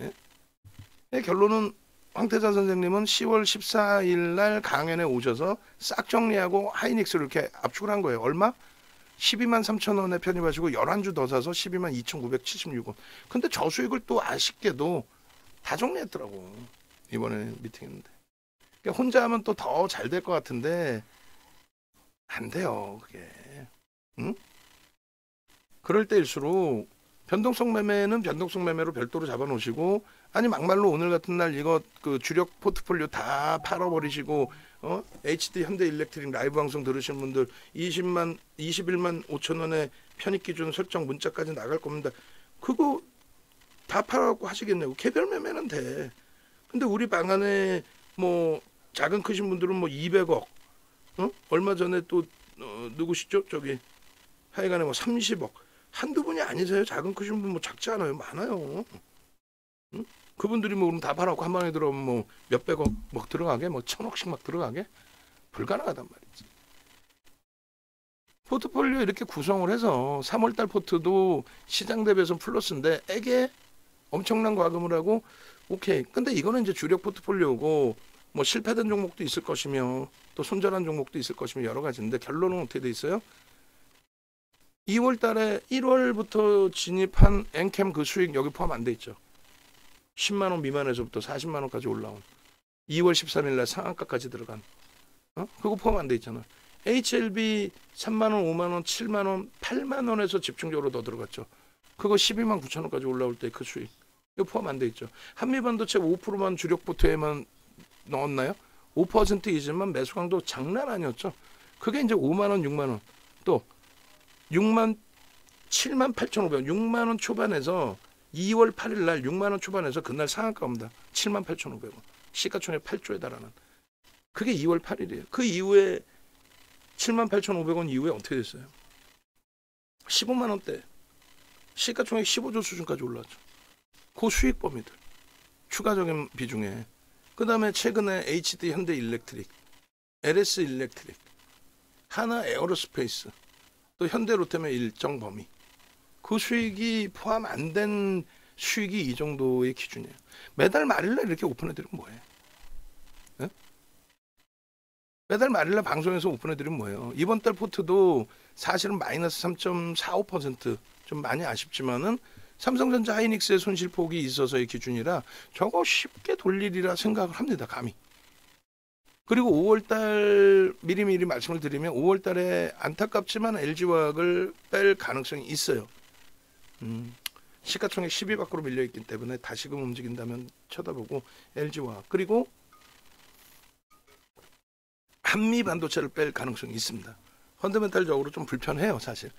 예? 결론은 황태자 선생님은 10월 14일 날 강연에 오셔서 싹 정리하고 하이닉스를 이렇게 압축을 한 거예요. 얼마? 12만 3천 원에 편입하시고 11주 더 사서 12만 2,976원. 근데 저 수익을 또 아쉽게도 다 정리했더라고. 이번에 미팅했는데. 그러니까 혼자 하면 또 더 잘 될 것 같은데 안 돼요. 그게. 응? 그럴 때일수록 변동성 매매는 변동성 매매로 별도로 잡아놓으시고, 아니 막말로 오늘 같은 날 이거 그 주력 포트폴리오 다 팔아버리시고, HD 현대일렉트릭 라이브 방송 들으시는 분들 21만 5천 원에 편입 기준 설정 문자까지 나갈 겁니다. 그거 다 팔아갖고 하시겠네요. 개별 매매는 돼. 근데 우리 방안에 뭐 작은 크신 분들은 뭐 200억, 얼마 전에 또 누구시죠? 저기 하여간에 뭐 30억. 한두 분이 아니세요. 작은 크신 분 뭐 작지 않아요. 많아요. 응? 그분들이 뭐 그럼 다 팔아고 한 방에 들어오면 뭐 몇백억 막 들어가게, 뭐 천억씩 막 들어가게? 불가능하단 말이지. 포트폴리오 이렇게 구성을 해서 3월달 포트도 시장 대비해서 플러스인데 에게 엄청난 과금을 하고, 오케이. 근데 이거는 이제 주력 포트폴리오고 뭐 실패된 종목도 있을 것이며 또 손절한 종목도 있을 것이며 여러 가지인데, 결론은 어떻게 돼 있어요? 2월 달에 1월부터 진입한 엔캠 그 수익 여기 포함 안 돼 있죠. 10만 원 미만에서부터 40만 원까지 올라온 2월 13일 날 상한가까지 들어간 그거 포함 안 돼 있잖아. HLB 3만 원, 5만 원, 7만 원, 8만 원에서 집중적으로 더 들어갔죠. 그거 12만 9천 원까지 올라올 때 그 수익 이거 포함 안 돼 있죠. 한미반도체 5%만 주력 포트에만 넣었나요? 5%이지만 매수 강도 장난 아니었죠. 그게 이제 5만 원, 6만 원, 또 6만 7만 8,500원, 6만 원 초반에서 2월 8일 날 6만 원 초반에서 그날 상한가입니다. 7만 8,500원. 시가총액 8조에 달하는. 그게 2월 8일이에요. 그 이후에 7만 8,500원 이후에 어떻게 됐어요? 15만 원대. 시가총액 15조 수준까지 올랐죠. 그 수익 범위들. 추가적인 비중에. 그 다음에 최근에 HD 현대일렉트릭, LS 일렉트릭, 하나 에어로스페이스, 또 현대로템의 일정 범위. 그 수익이 포함 안 된 수익이 이 정도의 기준이에요. 매달 말일날 이렇게 오픈해드리면 뭐예요? 네? 매달 말일날 방송에서 오픈해드리면 뭐예요? 이번 달 포트도 사실은 마이너스 3.45%, 좀 많이 아쉽지만은 삼성전자 하이닉스의 손실폭이 있어서의 기준이라 저거 쉽게 돌리리라 생각을 합니다. 감히. 그리고 5월달 미리미리 말씀을 드리면 5월달에 안타깝지만 LG화학을 뺄 가능성이 있어요. 시가총액 10위 밖으로 밀려있기 때문에 다시금 움직인다면 쳐다보고 LG화학, 그리고 한미반도체를 뺄 가능성이 있습니다. 펀더멘탈적으로 좀 불편해요. 사실.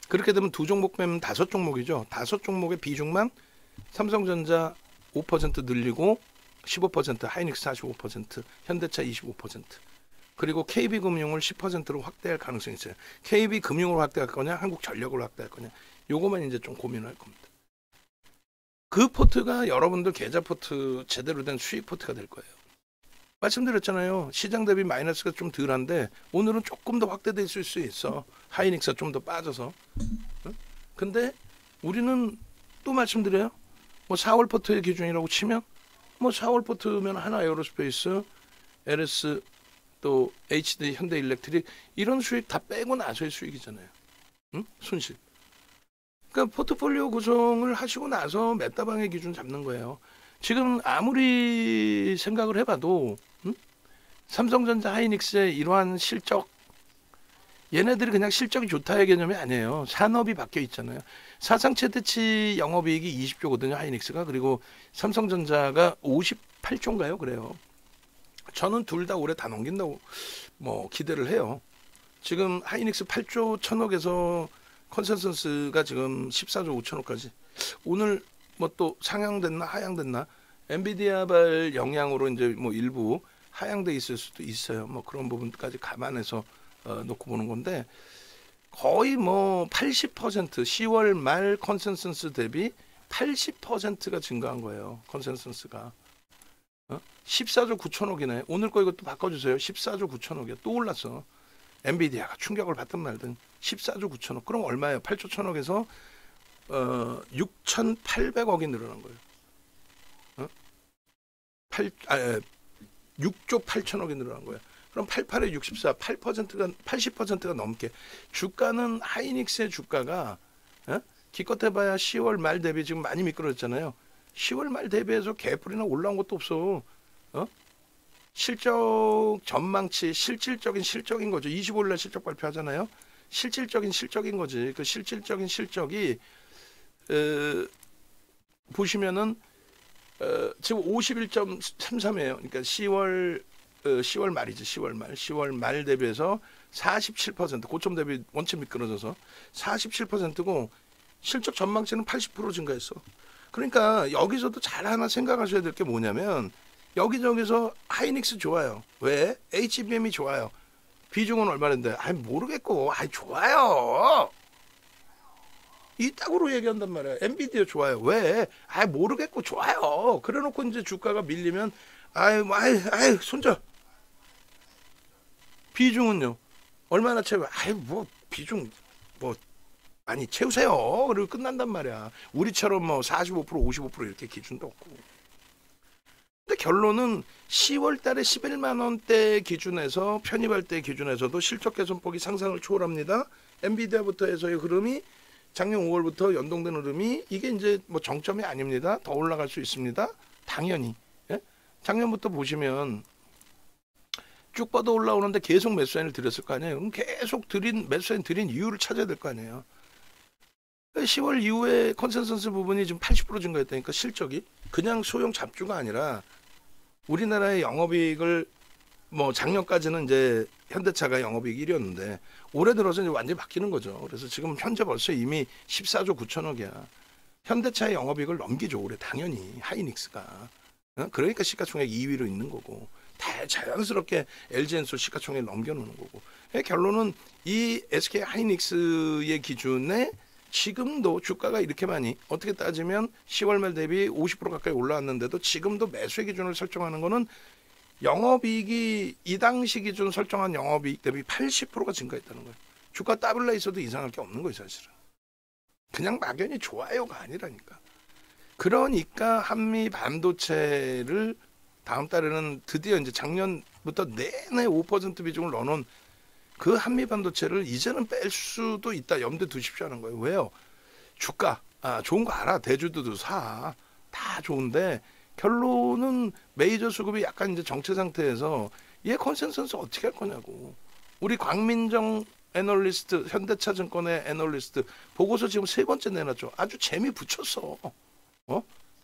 그렇게 되면 두 종목 빼면 5종목이죠. 5종목의 비중만 삼성전자 5% 늘리고 15%, 하이닉스 45%, 현대차 25%, 그리고 KB금융을 10%로 확대할 가능성이 있어요. KB금융으로 확대할 거냐, 한국전력으로 확대할 거냐, 요거만 이제 좀 고민을 할 겁니다. 그 포트가 여러분들 계좌 포트, 제대로 된 수익 포트가 될 거예요. 말씀드렸잖아요. 시장 대비 마이너스가 좀 덜한데 오늘은 조금 더 확대될 수 있어. 하이닉스가 좀 더 빠져서. 근데 우리는 또 말씀드려요. 뭐 4월 포트의 기준이라고 치면 뭐 4월 포트면 하나 에어로스페이스, LS, 또 HD 현대일렉트릭 이런 수익 다 빼고 나서의 수익이잖아요. 손실. 그러니까 포트폴리오 구성을 하시고 나서 메타방의 기준 잡는 거예요. 지금 아무리 생각을 해봐도 삼성전자 하이닉스의 이러한 실적, 얘네들이 그냥 실적이 좋다의 개념이 아니에요. 산업이 바뀌어 있잖아요. 사상 최대치 영업이익이 20조거든요. 하이닉스가. 그리고 삼성전자가 58조인가요? 그래요. 저는 둘 다 올해 다 넘긴다고 뭐 기대를 해요. 지금 하이닉스 8조 1천억에서 컨센서스가 지금 14조 5천억까지. 오늘 뭐 또 상향됐나 하향됐나, 엔비디아발 영향으로 이제 뭐 일부 하향돼 있을 수도 있어요. 뭐 그런 부분까지 감안해서 놓고 보는 건데, 거의 뭐 80% 10월 말 컨센서스 대비 80%가 증가한 거예요. 컨센서스가 14조 9천억이네. 오늘 거 이것도 바꿔주세요. 14조 9천억이야. 또 올랐어. 엔비디아가 충격을 받든 말든 14조 9천억. 그럼 얼마예요? 8조 1천억에서 6,800억이 늘어난 거예요. 6조 8천억이 늘어난 거예요. 그럼 88에 64, 80%가 넘게. 주가는 하이닉스의 주가가 기껏해봐야 10월 말 대비 지금 많이 미끄러졌잖아요. 10월 말 대비해서 개뿔이나 올라온 것도 없어. 실적 전망치, 실질적인 거죠. 25일 날 실적 발표하잖아요. 실질적인 거지. 그 실질적인 실적이 보시면은 지금 51.33이에요. 그러니까 10월 말이지. 10월 말 대비해서 47%, 고점 대비 원체 미끄러져서 47%고 실적 전망치는 80% 증가했어. 그러니까 여기서도 잘 하나 생각하셔야 될 게 뭐냐면 여기저기서 하이닉스 좋아요. 왜? HBM이 좋아요. 비중은 얼마인데? 모르겠고. 좋아요. 이따구로 얘기한단 말이야. 엔비디아 좋아요. 왜? 모르겠고 좋아요. 그래놓고 이제 주가가 밀리면 손절. 비중은요? 얼마나 채워? 비중 많이 채우세요. 그리고 끝난단 말이야. 우리처럼 45%, 55% 이렇게 기준도 없고. 근데 결론은 10월 달에 11만 원대 기준에서 편입할 때 기준에서도 실적 개선폭이 상상을 초월합니다. 엔비디아부터 해서의 흐름이 작년 5월부터 연동된 흐름이 이게 이제 정점이 아닙니다. 더 올라갈 수 있습니다. 당연히. 예? 작년부터 보시면 쭉 뻗어 올라오는데 계속 매수사인을 드렸을 거 아니에요. 그럼 계속 매수사인 드린 이유를 찾아야 될 거 아니에요. 10월 이후에 컨센서스 부분이 지금 80% 증가했다니까 실적이 그냥 소형 잡주가 아니라 우리나라의 영업이익을 작년까지는 이제 현대차가 영업이익 1위였는데 올해 들어서 이제 완전히 바뀌는 거죠. 그래서 지금 현재 벌써 이미 14조 9천억이야. 현대차의 영업이익을 넘기죠. 올해 당연히 하이닉스가. 그러니까 시가총액 2위로 있는 거고 자연스럽게 LG엔솔 시가총액 넘겨놓는 거고. 결론은 이 SK 하이닉스의 기준에 지금도 주가가 이렇게 많이 어떻게 따지면 10월 말 대비 50% 가까이 올라왔는데도 지금도 매수의 기준을 설정하는 거는 영업이익이 이 당시 기준 설정한 영업이익 대비 80%가 증가했다는 거예요. 주가 따블라 있어도 이상할 게 없는 거예요, 사실은. 그냥 막연히 좋아요가 아니라니까. 그러니까 한미 반도체를 다음 달에는 드디어 이제 작년부터 내내 5% 비중을 넣어놓은 그 한미 반도체를 이제는 뺄 수도 있다. 염두에 두십시오 하는 거예요. 왜요? 주가 좋은 거 알아. 대주주도 사. 다 좋은데 결론은 메이저 수급이 약간 이제 정체 상태에서 얘 컨센서스 어떻게 할 거냐고. 우리 광민정 애널리스트, 현대차증권의 애널리스트 보고서 지금 3번째 내놨죠. 아주 재미 붙였어.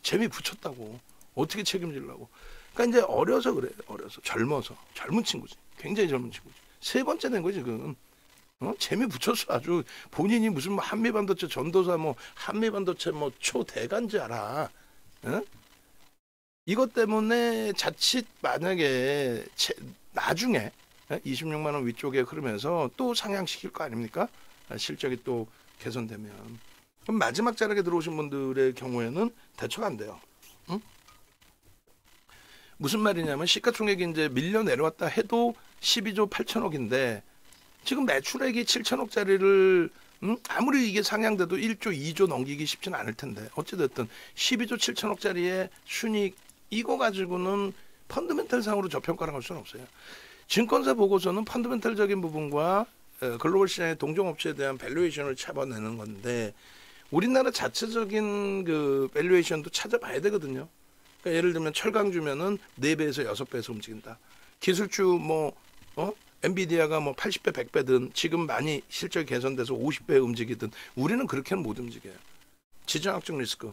재미 붙였다고. 어떻게 책임지려고. 그러니까 이제 어려서 그래. 어려서. 젊어서. 젊은 친구지. 굉장히 젊은 친구지. 3번째 낸 거지 지금. 재미 붙였어. 아주 본인이 무슨 한미반도체 전도사 한미반도체 초대간지 알아. 이것 때문에 자칫 만약에 나중에 26만 원 위쪽에 흐르면서 또 상향시킬 거 아닙니까? 실적이 또 개선되면. 그럼 마지막 자락에 들어오신 분들의 경우에는 대처가 안 돼요. 무슨 말이냐면 시가총액이 이제 밀려 내려왔다 해도 12조 8천억인데 지금 매출액이 7천억짜리를 아무리 이게 상향돼도 1조 2조 넘기기 쉽지는 않을 텐데 어찌됐든 12조 7천억짜리의 순이익 이거 가지고는 펀더멘탈 상으로 저평가를 할 수는 없어요. 증권사 보고서는 펀더멘탈적인 부분과 글로벌 시장의 동종업체에 대한 밸류에이션을 잡아내는 건데 우리나라 자체적인 그 밸류에이션도 찾아봐야 되거든요. 그러니까 예를 들면 철강주면은 4배에서 6배에서 움직인다. 기술주 엔비디아가 80배 100배든 지금 많이 실적이 개선돼서 50배 움직이든 우리는 그렇게는 못 움직여요. 지정학적 리스크.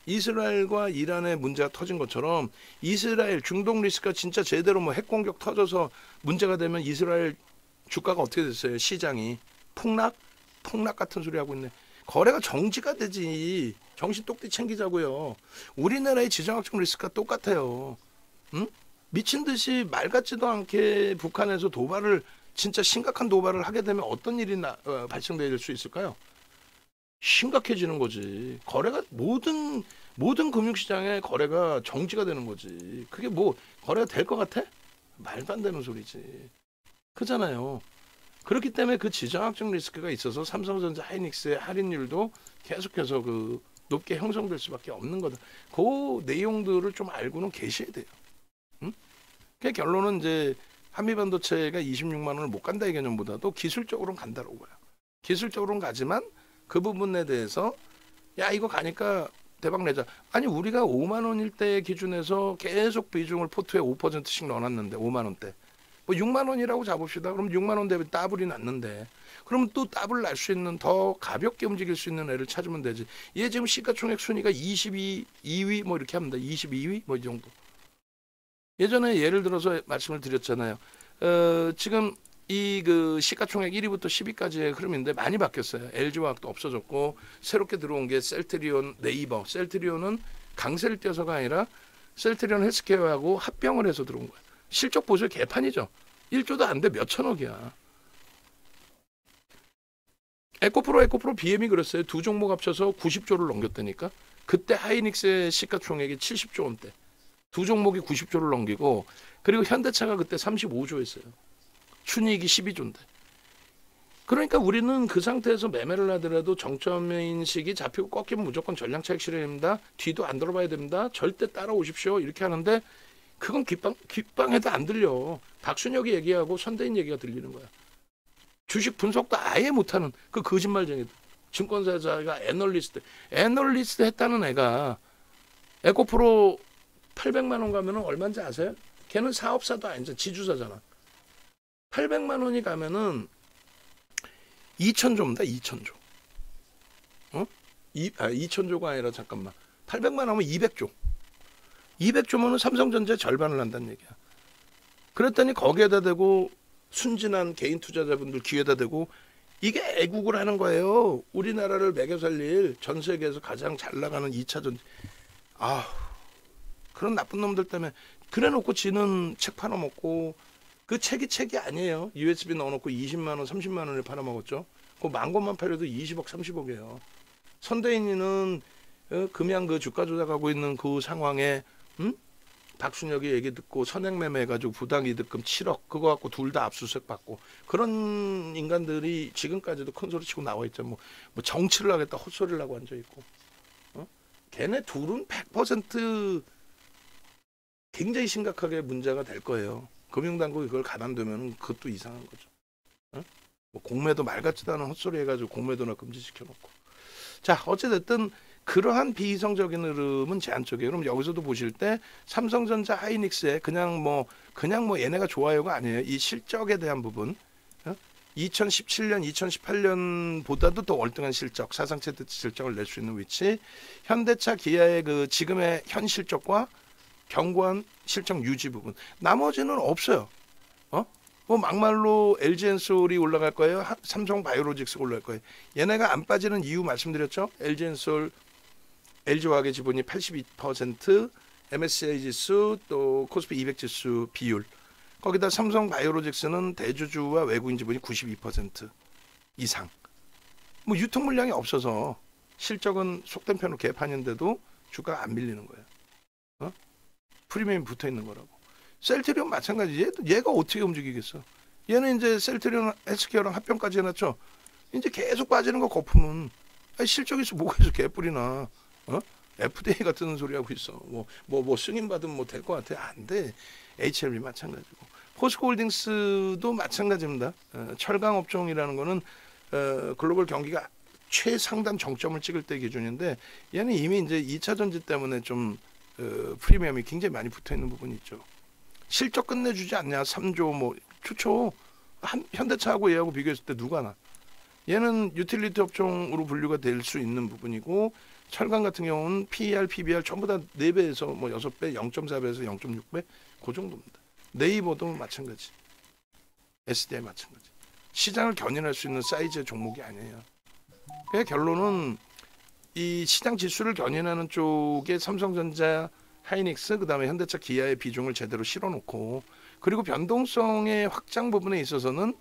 이스라엘과 이란의 문제가 터진 것처럼 이스라엘 중동 리스크가 진짜 제대로 핵공격 터져서 문제가 되면 이스라엘 주가가 어떻게 됐어요? 시장이 폭락 같은 소리 하고 있네. 거래가 정지가 되지. 정신 똑띠 챙기자고요. 우리나라의 지정학적 리스크가 똑같아요. 미친 듯이 말 같지도 않게 북한에서 진짜 심각한 도발을 하게 되면 어떤 일이 발생될 수 있을까요? 심각해지는 거지. 거래가 모든 금융시장의 거래가 정지가 되는 거지. 그게 거래가 될 것 같아? 말도 안 되는 소리지. 그잖아요. 그렇기 때문에 그 지정학적 리스크가 있어서 삼성전자 하이닉스의 할인율도 계속해서 그 높게 형성될 수밖에 없는 거다. 그 내용들을 좀 알고는 계셔야 돼요. 응? 그 결론은 이제 한미반도체가 26만 원을 못 간다 이 개념보다도 기술적으로는 간다라고 봐요. 기술적으로는 가지만 그 부분에 대해서 야 이거 가니까 대박 내자. 아니 우리가 5만 원일 때 기준에서 계속 비중을 포트에 5%씩 넣어놨는데 5만 원대. 뭐 6만 원이라고 잡읍시다. 그럼 6만 원 대비 더블이 났는데 그럼 또 더블 날 수 있는 더 가볍게 움직일 수 있는 애를 찾으면 되지. 얘 지금 시가총액 순위가 22위 뭐 이렇게 합니다. 22위 뭐 이 정도. 예전에 예를 들어서 말씀을 드렸잖아요. 지금 이 그 시가총액 1위부터 10위까지의 흐름인데 많이 바뀌었어요. LG화학도 없어졌고 새롭게 들어온 게 셀트리온, 네이버. 셀트리온은 강세를 띄어서가 아니라 셀트리온 헬스케어하고 합병을 해서 들어온 거예요. 실적 보세요. 개판이죠. 1조도 안 돼. 몇 천억이야. 에코프로 BM이 그랬어요. 두 종목 합쳐서 90조를 넘겼다니까. 그때 하이닉스의 시가총액이 70조 원대. 두 종목이 90조를 넘기고 그리고 현대차가 그때 35조였어요. 순이익이 12조인데. 그러니까 우리는 그 상태에서 매매를 하더라도 정점인식이 잡히고 꺾이면 무조건 전량차익 실현입니다. 뒤도 안 돌아봐야 됩니다. 절대 따라오십시오. 이렇게 하는데 그건 귓방에도 안 들려. 박순혁이 얘기하고 선대인 얘기가 들리는 거야. 주식 분석도 아예 못하는 그 거짓말쟁이들. 증권사자가 애널리스트 했다는 애가 에코프로 800만 원 가면은 얼마인지 아세요? 걔는 사업사도 아니잖아. 지주사잖아. 800만 원이 가면은 2천조입니다. 2천조. 2천조가 아니라 잠깐만. 800만 원 하면 200조. 200조면은 삼성전자의 절반을 한다는 얘기야. 그랬더니 거기에다 대고 순진한 개인 투자자분들 귀에다 대고 이게 애국을 하는 거예요. 우리나라를 매겨 살릴 전 세계에서 가장 잘 나가는 2차 전지. 그런 나쁜 놈들 때문에 그래놓고 지는 책 팔아먹고 그 책이 아니에요. USB 넣어놓고 20만 원, 30만 원을 팔아먹었죠. 그 만 권만 팔려도 20억, 30억이에요. 선대인이는 금양 그 주가 조작하고 있는 그 상황에 박순혁이 얘기 듣고 선행매매 해가지고 부당이득금 7억 그거 갖고 둘 다 압수수색 받고 그런 인간들이 지금까지도 큰 소리 치고 나와 있죠. 뭐 정치를 하겠다 헛소리를 하고 앉아 있고. 걔네 둘은 100% 굉장히 심각하게 문제가 될 거예요. 금융당국이 그걸 가만두면 그것도 이상한 거죠. 뭐 공매도 말 같지도 않은 헛소리 해가지고 공매도나 금지시켜놓고. 자 어찌됐든 그러한 비이성적인 흐름은 제한적이에요. 그럼 여기서도 보실 때 삼성전자 하이닉스에 그냥 뭐 얘네가 좋아요가 아니에요. 이 실적에 대한 부분 2017년, 2018년보다도 더 월등한 실적, 사상 최대 실적을 낼 수 있는 위치. 현대차, 기아의 그 지금의 현 실적과 견고한 실적 유지 부분. 나머지는 없어요. 뭐 막말로 LG엔솔이 올라갈 거예요. 삼성바이오로직스가 올라갈 거예요. 얘네가 안 빠지는 이유 말씀드렸죠. LG엔솔, LG화학의 지분이 82%, MSCI 지수, 또 코스피 200 지수 비율. 거기다 삼성바이오로직스는 대주주와 외국인 지분이 92% 이상. 뭐 유통 물량이 없어서 실적은 속된 편으로 개판인데도 주가가 안 밀리는 거예요. 프리미엄이 붙어 있는 거라고. 셀트리온 마찬가지. 얘가 어떻게 움직이겠어? 얘는 이제 셀트리온 헬스케어랑 합병까지 해놨죠. 이제 계속 빠지는 거 거품은. 실적에서 뭐가 있어 개뿔이나. FDA 같은 소리 하고 있어. 뭐 승인 받으면 뭐 될 것 같아. 안 돼. HLB 마찬가지고. 포스코홀딩스도 마찬가지입니다. 철강 업종이라는 거는 글로벌 경기가 최상단 정점을 찍을 때 기준인데 얘는 이미 이제 2차 전지 때문에 좀 프리미엄이 굉장히 많이 붙어 있는 부분이 있죠. 실적 끝내주지 않냐? 3조 뭐 좋죠. 현대차하고 얘하고 비교했을 때 누가 나? 얘는 유틸리티 업종으로 분류가 될 수 있는 부분이고 철강 같은 경우는 PER, PBR 전부 다 4배에서 뭐 6배, 0.4배에서 0.6배 그 정도입니다. 네이버도 마찬가지. SDI 마찬가지. 시장을 견인할 수 있는 사이즈의 종목이 아니에요. 그러니까 결론은 이 시장 지수를 견인하는 쪽에 삼성전자, 하이닉스, 그다음에 현대차, 기아의 비중을 제대로 실어놓고 그리고 변동성의 확장 부분에 있어서는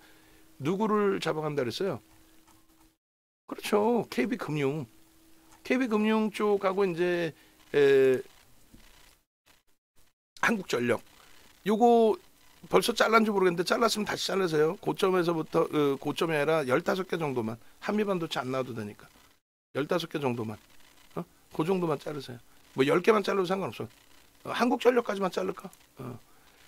누구를 잡아간다 그랬어요? 그렇죠. KB금융 쪽하고 이제 한국전력 요거 벌써 잘란지 모르겠는데 잘랐으면 다시 잘라세요. 고점에서부터 고점이 아니라 15개 정도만. 한미반도체 안 나와도 되니까. 15개 정도만. 그 정도만 자르세요. 뭐 10개만 잘라도 상관없어. 한국전력까지만 자를까?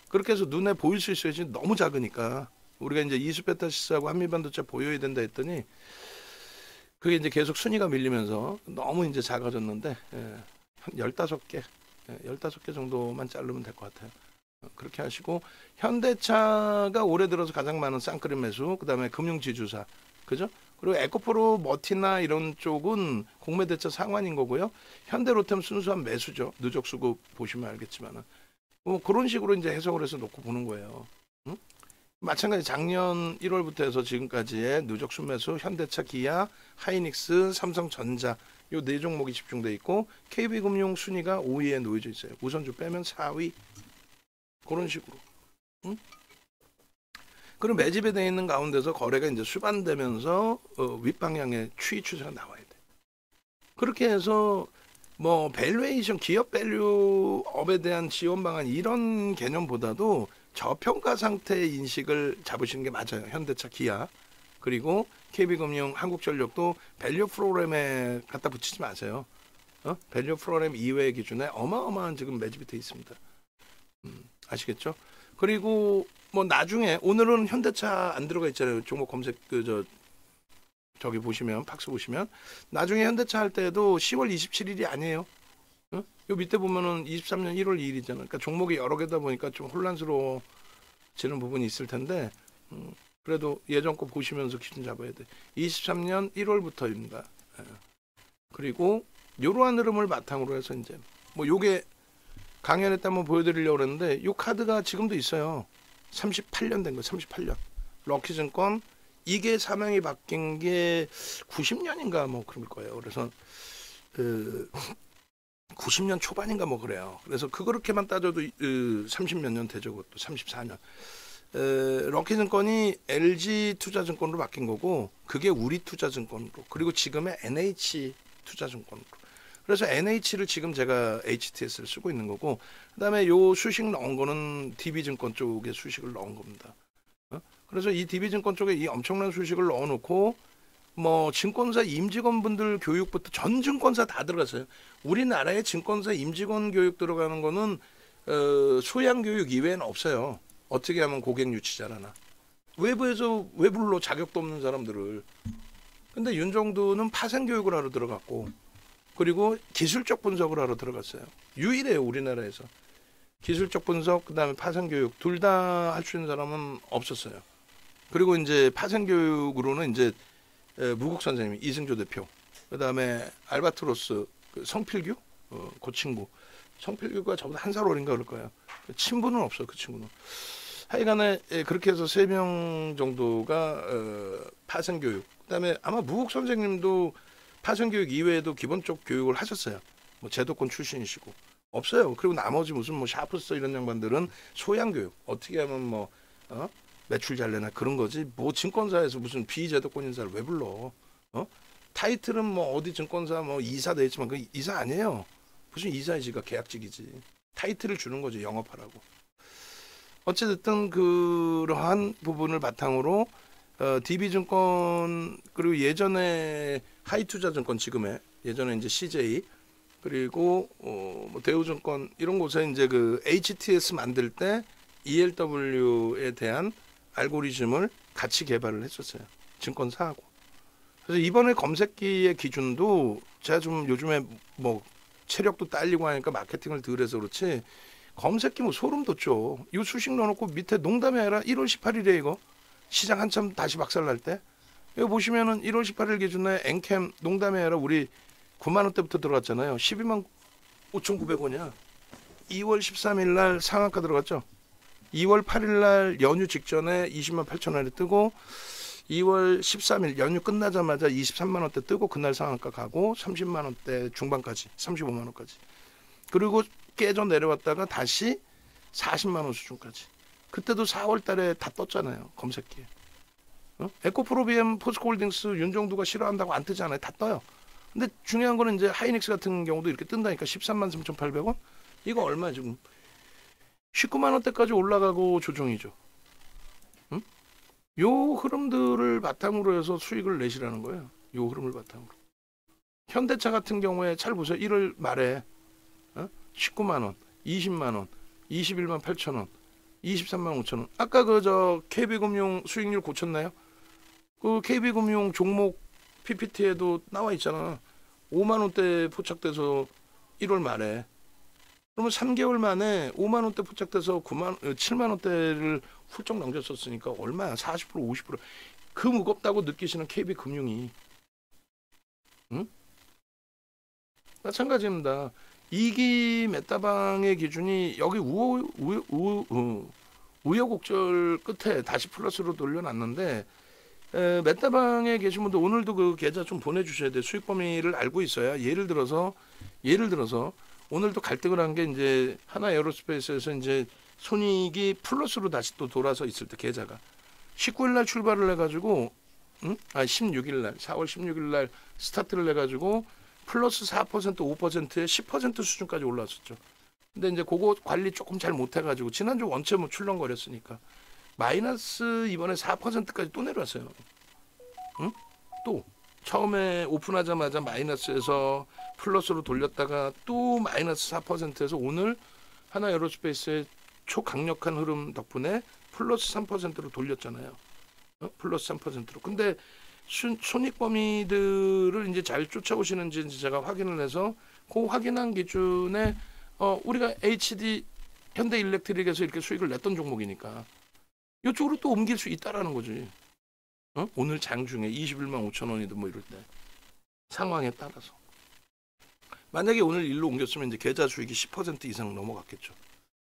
그렇게 해서 눈에 보일 수 있어야지. 너무 작으니까. 우리가 이제 이수페타시스하고 한미반도체 보여야 된다 했더니 그게 이제 계속 순위가 밀리면서 너무 이제 작아졌는데 한 15개, 15개 정도만 자르면 될 것 같아요. 그렇게 하시고 현대차가 올해 들어서 가장 많은 쌍끌이 매수, 그다음에 금융지주사, 그죠? 그리고 에코프로 머티나 이런 쪽은 공매대차 상환인 거고요. 현대로템 순수한 매수죠. 누적 수급 보시면 알겠지만은 뭐 그런 식으로 이제 해석을 해서 놓고 보는 거예요. 응? 마찬가지 작년 1월부터 해서 지금까지의 누적 순매수 현대차, 기아, 하이닉스, 삼성전자 요 네 종목이 집중돼 있고 KB금융 순위가 5위에 놓여져 있어요. 우선주 빼면 4위. 그런 식으로. 응? 그럼 매집에 되어 있는 가운데서 거래가 이제 수반되면서 윗방향의 추이 추세가 나와야 돼. 그렇게 해서 뭐 밸류에이션, 기업 밸류업에 대한 지원 방안 이런 개념보다도 저평가 상태의 인식을 잡으시는 게 맞아요. 현대차, 기아 그리고 KB금융, 한국전력도 밸류 프로그램에 갖다 붙이지 마세요. 밸류 프로그램 이외의 기준에 어마어마한 지금 매집이 되어 있습니다. 아시겠죠? 그리고 뭐 나중에 오늘은 현대차 안 들어가 있잖아요. 종목 검색 저기 보시면 팍스 보시면 나중에 현대차 할 때도 10월 27일이 아니에요. 요 밑에 보면은 23년 1월 2일이잖아요. 그러니까 종목이 여러 개다 보니까 좀 혼란스러워지는 부분이 있을 텐데 그래도 예전 거 보시면서 기준 잡아야 돼. 23년 1월부터입니다. 그리고 이러한 흐름을 바탕으로 해서 이제 뭐 요게 강연에 때 한번 보여드리려고 그랬는데 이 카드가 지금도 있어요. 38년 된 거, 38년. 럭키증권 이게 사명이 바뀐 게 90년인가 뭐 그럴 거예요. 그래서 90년 초반인가 뭐 그래요. 그래서 그렇게만 따져도 30몇 년 되죠. 그것도 34년. 럭키증권이 LG투자증권으로 바뀐 거고 그게 우리투자증권으로 그리고 지금의 NH투자증권으로. 그래서 NH를 지금 제가 HTS를 쓰고 있는 거고 그다음에 요 수식 넣은 거는 DB증권 쪽에 수식을 넣은 겁니다. 그래서 이 DB증권 쪽에 이 엄청난 수식을 넣어놓고 뭐 증권사 임직원분들 교육부터 전 증권사 다 들어갔어요. 우리나라의 증권사 임직원 교육 들어가는 거는 소양 교육 이외에는 없어요. 어떻게 하면 고객 유치 잘하나. 외부에서 왜 불러 자격도 없는 사람들을. 근데 윤정두는 파생 교육을 하러 들어갔고 그리고 기술적 분석을 하러 들어갔어요. 유일해요 우리나라에서. 기술적 분석 그다음에 파생 교육 둘 다 할 수 있는 사람은 없었어요. 그리고 이제 파생 교육으로는 이제 무국 선생님 이승조 대표 그다음에 알바트로스 성필규 그 친구 성필규가 저보다 한 살 어린가 그럴 거예요. 친분은 없어 그 친구는. 하여간에 그렇게 해서 3명 정도가 파생 교육 그다음에 아마 무국 선생님도 파생교육 이외에도 기본적 교육을 하셨어요. 뭐 제도권 출신이시고 없어요. 그리고 나머지 무슨 뭐 샤프스 이런 양반들은 소양 교육 어떻게 하면 뭐 매출 잘 내나 그런 거지. 뭐 증권사에서 무슨 비제도권 인사를 왜 불러? 타이틀은 뭐 어디 증권사 뭐 이사 돼 있지만 그 이사 아니에요. 무슨 이사이지가 계약직이지. 타이틀을 주는 거죠 영업하라고. 어쨌든 그러한 부분을 바탕으로 DB증권 그리고 예전에 하이투자증권 지금의 예전에 이제 CJ 그리고 뭐 대우증권 이런 곳에 이제 그 HTS 만들 때 ELW에 대한 알고리즘을 같이 개발을 했었어요. 증권사하고. 그래서 이번에 검색기의 기준도 제가 좀 요즘에 뭐 체력도 딸리고 하니까 마케팅을 덜 해서 그렇지 검색기 뭐 소름 돋죠. 이 수식 넣어놓고 밑에 농담이 아니라 1월 18일에 이거 시장 한참 다시 박살날 때 여기 보시면은 1월 18일 기준에 엔캠 농담이 아니라 우리 9만 원대부터 들어갔잖아요. 12만 5,900원이야. 2월 13일 날 상한가 들어갔죠. 2월 8일 날 연휴 직전에 20만 8천 원에 뜨고 2월 13일 연휴 끝나자마자 23만 원대 뜨고 그날 상한가 가고 30만 원대 중반까지 35만 원까지 그리고 깨져 내려왔다가 다시 40만 원 수준까지. 그때도 4월 달에 다 떴잖아요. 검색기에. 에코프로비엠 포스코홀딩스 윤정두가 싫어한다고 안 뜨잖아요. 다 떠요. 근데 중요한 거는 이제 하이닉스 같은 경우도 이렇게 뜬다니까 13만 3,800원? 이거 얼마 지금 19만 원대까지 올라가고 조정이죠. 응? 요 흐름들을 바탕으로 해서 수익을 내시라는 거예요. 요 흐름을 바탕으로. 현대차 같은 경우에 잘 보세요. 1월 말에 19만 원, 20만 원, 21만 8천 원, 23만 5천 원. 아까 그 저 KB금융 수익률 고쳤나요? 그 KB금융 종목 PPT에도 나와 있잖아. 5만 원대 포착돼서 1월 말에. 그러면 3개월 만에 5만 원대 포착돼서 7만 원대를 훌쩍 넘겼었으니까 얼마야? 40% 50%. 그 무겁다고 느끼시는 KB금융이. 응? 마찬가지입니다. 2기 메타방의 기준이 여기 우여곡절 끝에 다시 플러스로 돌려놨는데 메타방에 계신 분들 오늘도 그 계좌 좀 보내주셔야 돼요. 수익 범위를 알고 있어야 예를 들어서 오늘도 갈등을 한 게 이제 하나 에어로스페이스에서 이제 손익이 플러스로 다시 또 돌아서 있을 때 계좌가 19일 날 출발을 해가지고 16일 날 4월 16일 날 스타트를 해가지고 플러스 4% 5%에 10% 수준까지 올라왔었죠. 근데 이제 그거 관리 조금 잘 못해가지고 지난주 원체 뭐 출렁거렸으니까 마이너스 이번에 4%까지 또 내려왔어요. 응? 또 처음에 오픈하자마자 마이너스에서 플러스로 돌렸다가 또 마이너스 4%에서 오늘 하나 에어로스페이스의 초강력한 흐름 덕분에 플러스 3%로 돌렸잖아요. 플러스 3%로. 근데 손익 범위들을 이제 잘 쫓아오시는지 제가 확인을 해서 그 확인한 기준에 우리가 HD 현대일렉트릭에서 이렇게 수익을 냈던 종목이니까 이쪽으로 또 옮길 수 있다라는 거지. 오늘 장중에 21만 5천 원이든 뭐 이럴 때 상황에 따라서 만약에 오늘 일로 옮겼으면 이제 계좌 수익이 10% 이상 넘어갔겠죠.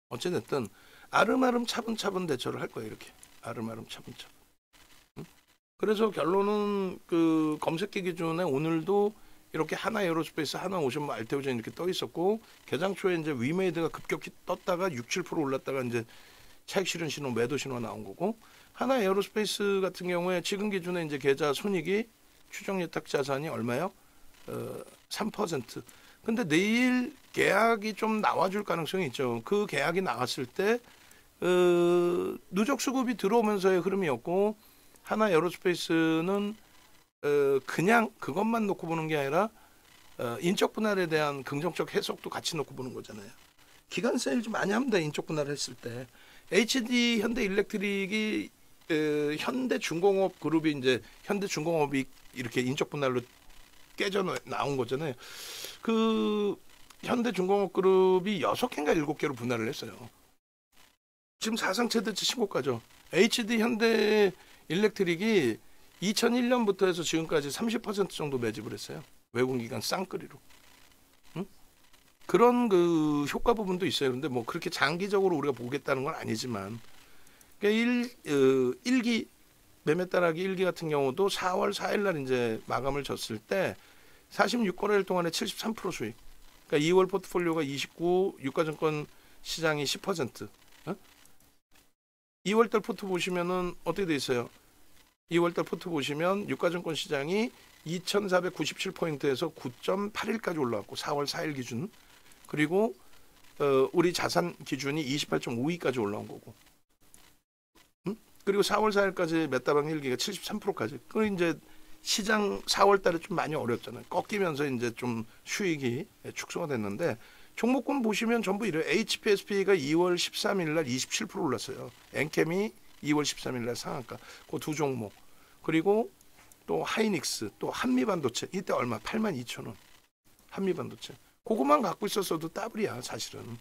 어찌됐든 아름아름 차분차분 대처를 할 거예요. 이렇게 아름아름 차분차분. 그래서 결론은 그 검색기 기준에 오늘도 이렇게 하나 에어로스페이스 하나 오션 뭐 알테오젠 이렇게 떠 있었고 개장 초에 이제 위메이드가 급격히 떴다가 6, 7% 올랐다가 이제 차익 실현 신호 매도 신호 나온 거고 하나 에어로스페이스 같은 경우에 지금 기준에 이제 계좌 손익이 추정 예탁 자산이 얼마요? 3%. 근데 내일 계약이 좀 나와줄 가능성이 있죠. 그 계약이 나왔을 때 누적 수급이 들어오면서의 흐름이었고 하나 에어로스페이스는 그냥 그것만 놓고 보는 게 아니라 인적 분할에 대한 긍정적 해석도 같이 놓고 보는 거잖아요. 기간 세일 좀 많이 합니다. 인적 분할을 했을 때. HD 현대일렉트릭이 현대중공업 그룹이 이제 현대중공업이 이렇게 인적 분할로 깨져 나온 거잖아요. 그 현대중공업 그룹이 6개인가 7개로 분할을 했어요. 지금 사상 최대치 신고가죠. HD 현대일렉트릭이 2001년부터 해서 지금까지 30% 정도 매집을 했어요. 외국기관 쌍끌이로. 응? 그런 그 효과 부분도 있어요. 근데 뭐 그렇게 장기적으로 우리가 보겠다는 건 아니지만 그러니까 1기 매매 따라기 1기 같은 경우도 4월 4일 날 이제 마감을 졌을 때 46거래일 동안에 73% 수익. 그러니까 2월 포트폴리오가 29, 유가증권 시장이 10%. 2월달 포트 보시면은 어떻게 돼 있어요? 2월달 포트 보시면 유가증권 시장이 2,497포인트에서 9.81까지 올라왔고 4월 4일 기준 그리고 우리 자산 기준이 28.52까지 올라온 거고 그리고 4월 4일까지 메타방 1기가 73%까지 그 이제 시장 4월 달에 좀 많이 어렵잖아요. 꺾이면서 이제 좀 수익이 축소가 됐는데 종목군 보시면 전부 이래요. HPSP가 2월 13일 날 27% 올랐어요. 엔캠이 2월 13일 날 상한가. 그 두 종목. 그리고 또 하이닉스, 또 한미반도체. 이때 얼마? 82,000원. 한미반도체. 그것만 갖고 있었어도 더블이야, 사실은.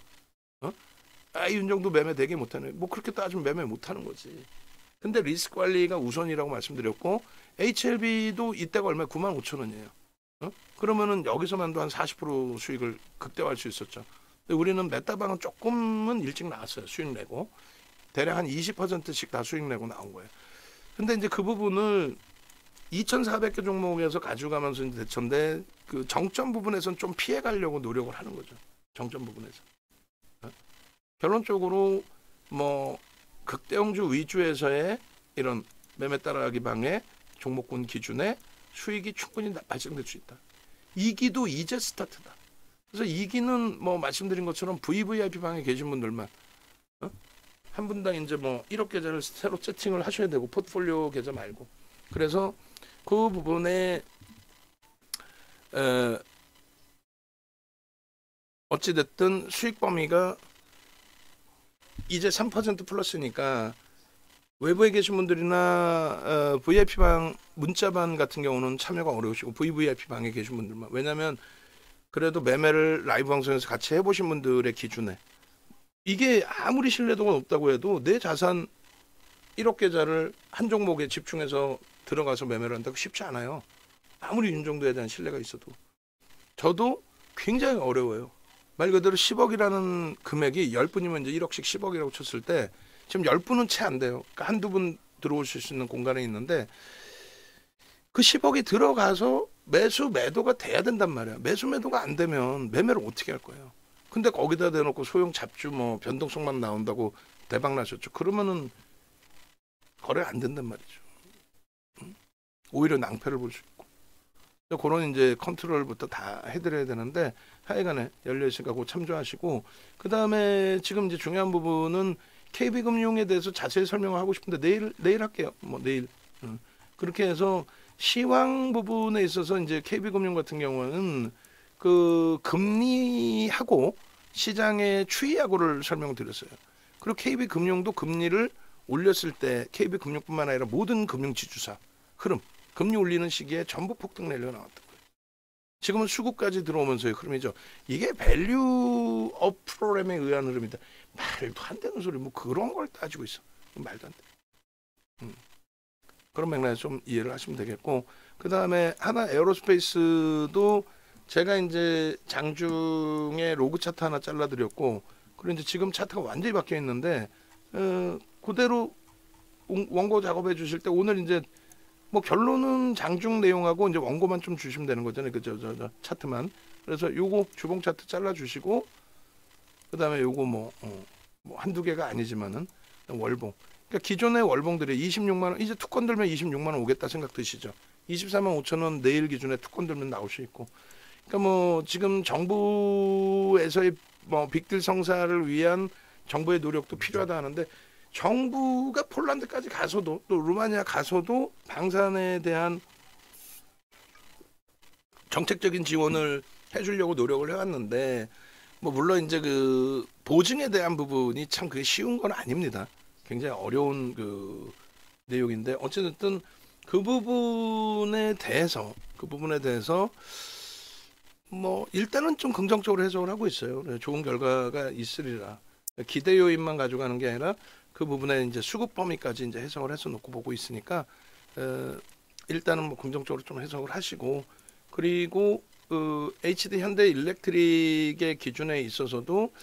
이 정도 매매 되게 못하네. 뭐 그렇게 따지면 매매 못하는 거지. 근데 리스크 관리가 우선이라고 말씀드렸고 HLB도 이때가 얼마? 95,000원이에요. 그러면은 여기서만도 한 40% 수익을 극대화할 수 있었죠. 근데 우리는 메타방은 조금은 일찍 나왔어요. 수익 내고. 대략 한 20%씩 다 수익 내고 나온 거예요. 근데 이제 그 부분을 2,400개 종목에서 가져가면서 이제 대처인데 그 정점 부분에서는 좀 피해 가려고 노력을 하는 거죠. 정점 부분에서. 결론적으로 뭐 극대형주 위주에서의 이런 매매 따라가기 방해 종목군 기준에 수익이 충분히 발생될 수 있다. 2기도 이제 스타트다. 그래서 2기는 뭐 말씀드린 것처럼 VVIP 방에 계신 분들만 한 분당 이제 뭐 1억 계좌를 새로 세팅을 하셔야 되고 포트폴리오 계좌 말고. 그래서 그 부분에 어찌 됐든 수익 범위가 이제 3% 플러스니까 외부에 계신 분들이나 VIP 방 문자반 같은 경우는 참여가 어려우시고 VVIP 방에 계신 분들만, 왜냐면 그래도 매매를 라이브 방송에서 같이 해보신 분들의 기준에 이게 아무리 신뢰도가 높다고 해도 내 자산 1억 계좌를 한 종목에 집중해서 들어가서 매매를 한다고 쉽지 않아요. 아무리 윤정도에 대한 신뢰가 있어도. 저도 굉장히 어려워요. 말 그대로 10억이라는 금액이 10분이면 이제 1억씩 10억이라고 쳤을 때 지금 10분은 채 안 돼요. 그러니까 한두 분 들어오실 수 있는 공간에 있는데 그 10억이 들어가서 매도가 돼야 된단 말이야. 매도가 안 되면 매매를 어떻게 할 거예요. 근데 거기다 대놓고 소형 잡주 뭐 변동성만 나온다고 대박 나셨죠. 그러면은 거래 안 된단 말이죠. 오히려 낭패를 볼 수 있고. 그런 이제 컨트롤부터 다 해드려야 되는데 하여간에 열려있으니까 그거 참조하시고, 그 다음에 지금 이제 중요한 부분은 KB금융에 대해서 자세히 설명을 하고 싶은데 내일 할게요. 뭐 내일. 그렇게 해서 시황 부분에 있어서 이제 KB금융 같은 경우는 그 금리하고 시장의 추이하고를 설명드렸어요. 그리고 KB금융도 금리를 올렸을 때 KB금융뿐만 아니라 모든 금융지주사 흐름, 금리 올리는 시기에 전부 폭등 랠리가 나왔던 거예요. 지금은 수급까지 들어오면서의 흐름이죠. 이게 밸류 업 프로그램에 의한 흐름이다. 말도 안 되는 소리, 뭐 그런 걸 따지고 있어. 말도 안 돼. 그런 맥락에서 좀 이해를 하시면 되겠고, 그 다음에 하나 에어로스페이스도 제가 이제 장중에 로그 차트 하나 잘라드렸고, 그리고 이제 지금 차트가 완전히 바뀌어 있는데 그대로 원고 작업해 주실 때 오늘 이제 뭐 결론은 장중 내용하고 이제 원고만 좀 주시면 되는 거잖아요. 저 차트만. 그래서 요거 주봉 차트 잘라 주시고, 그 다음에 요거 뭐 한두 개가 아니지만은 월봉. 그러니까 기존의 월봉들이 26만 원, 이제 투건 들면 26만 원 오겠다 생각 드시죠. 24만 5천 원 내일 기준에 투건 들면 나올 수 있고. 그러니까 뭐 지금 정부에서의 뭐 빅딜 성사를 위한 정부의 노력도 필요하다 하는데, 정부가 폴란드까지 가서도 또 루마니아 가서도 방산에 대한 정책적인 지원을 해주려고 노력을 해왔는데, 뭐 물론 이제 그 보증에 대한 부분이 참 그게 쉬운 건 아닙니다. 굉장히 어려운 그 내용인데, 어쨌든 그 부분에 대해서 뭐 일단은 좀 긍정적으로 해석을 하고 있어요. 좋은 결과가 있으리라. 기대 요인만 가져가는 게 아니라 그 부분에 이제 수급 범위까지 이제 해석을 해서 놓고 보고 있으니까 일단은 뭐 긍정적으로 좀 해석을 하시고, 그리고 HD 현대 일렉트릭의 기준에 있어서도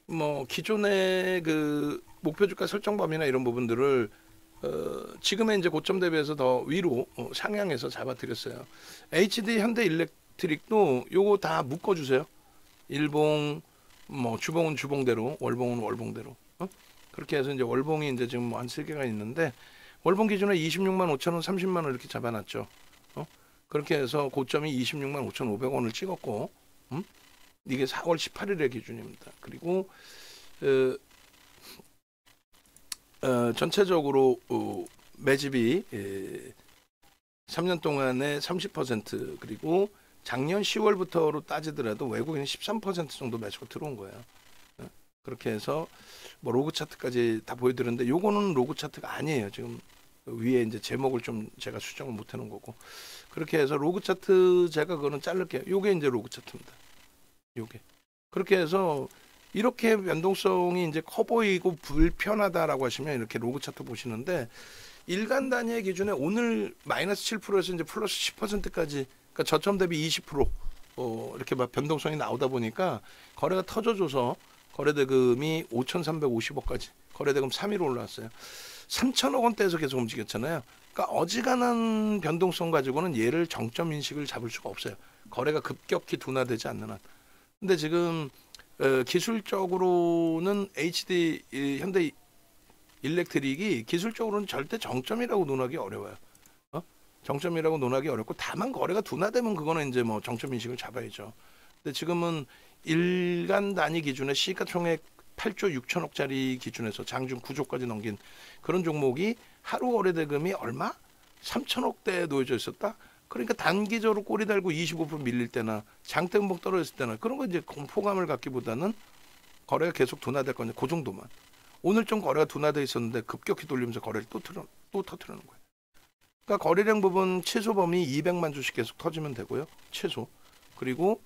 뭐 기존의 그 목표 주가 설정 범위나 이런 부분들을 지금의 이제 고점 대비해서 더 위로 상향해서 잡아드렸어요. HD 현대 일렉트릭도 요거 다 묶어주세요. 일봉, 뭐 주봉은 주봉대로, 월봉은 월봉대로. 그렇게 해서 이제 월봉이 이제 지금 뭐 한 3개가 있는데, 월봉 기준에 26만 5천 원, 30만 원 이렇게 잡아놨죠. 그렇게 해서 고점이 26만 5,500원을 찍었고, 이게 4월 18일의 기준입니다. 그리고 전체적으로 매집이 3년 동안에 30%, 그리고 작년 10월부터로 따지더라도 외국인은 13% 정도 매수가 들어온 거예요. 그렇게 해서 뭐 로그 차트까지 다 보여드렸는데, 요거는 로그 차트가 아니에요. 지금 위에 이제 제목을 좀 제가 수정을 못 해놓은 거고, 그렇게 해서 로그 차트 제가 그거는 자를게요. 요게 이제 로그 차트입니다. 요게. 그렇게 해서 이렇게 변동성이 이제 커 보이고 불편하다라고 하시면 이렇게 로그 차트 보시는데, 일간 단위의 기준에 오늘 마이너스 7%에서 이제 플러스 10%까지, 그러니까 저점 대비 20% 이렇게 막 변동성이 나오다 보니까 거래가 터져줘서 거래대금이 5,350억까지 거래대금 3위로 올라왔어요. 3천억 원대에서 계속 움직였잖아요. 그러니까 어지간한 변동성 가지고는 얘를 정점 인식을 잡을 수가 없어요. 거래가 급격히 둔화되지 않는 한. 근데 지금 기술적으로는 HD 현대 일렉트릭이 기술적으로는 절대 정점이라고 논하기 어려워요. 정점이라고 논하기 어렵고, 다만 거래가 둔화되면 그거는 이제 뭐 정점 인식을 잡아야죠. 근데 지금은 일간 단위 기준의 시가총액 8조 6천억짜리 기준에서 장중 9조까지 넘긴 그런 종목이 하루 거래 대금이 얼마? 3천억대에 놓여져 있었다. 그러니까 단기적으로 꼬리 달고 25% 밀릴 때나 장대음봉 떨어졌을 때나 그런 거 이제 공포감을 갖기보다는 거래가 계속 둔화될 거냐 그 정도만. 오늘 좀 거래가 둔화돼 있었는데 급격히 돌리면서 거래를 또 터트리는 거예요. 그러니까 거래량 부분 최소 범위 200만 주씩 계속 터지면 되고요. 최소. 그리고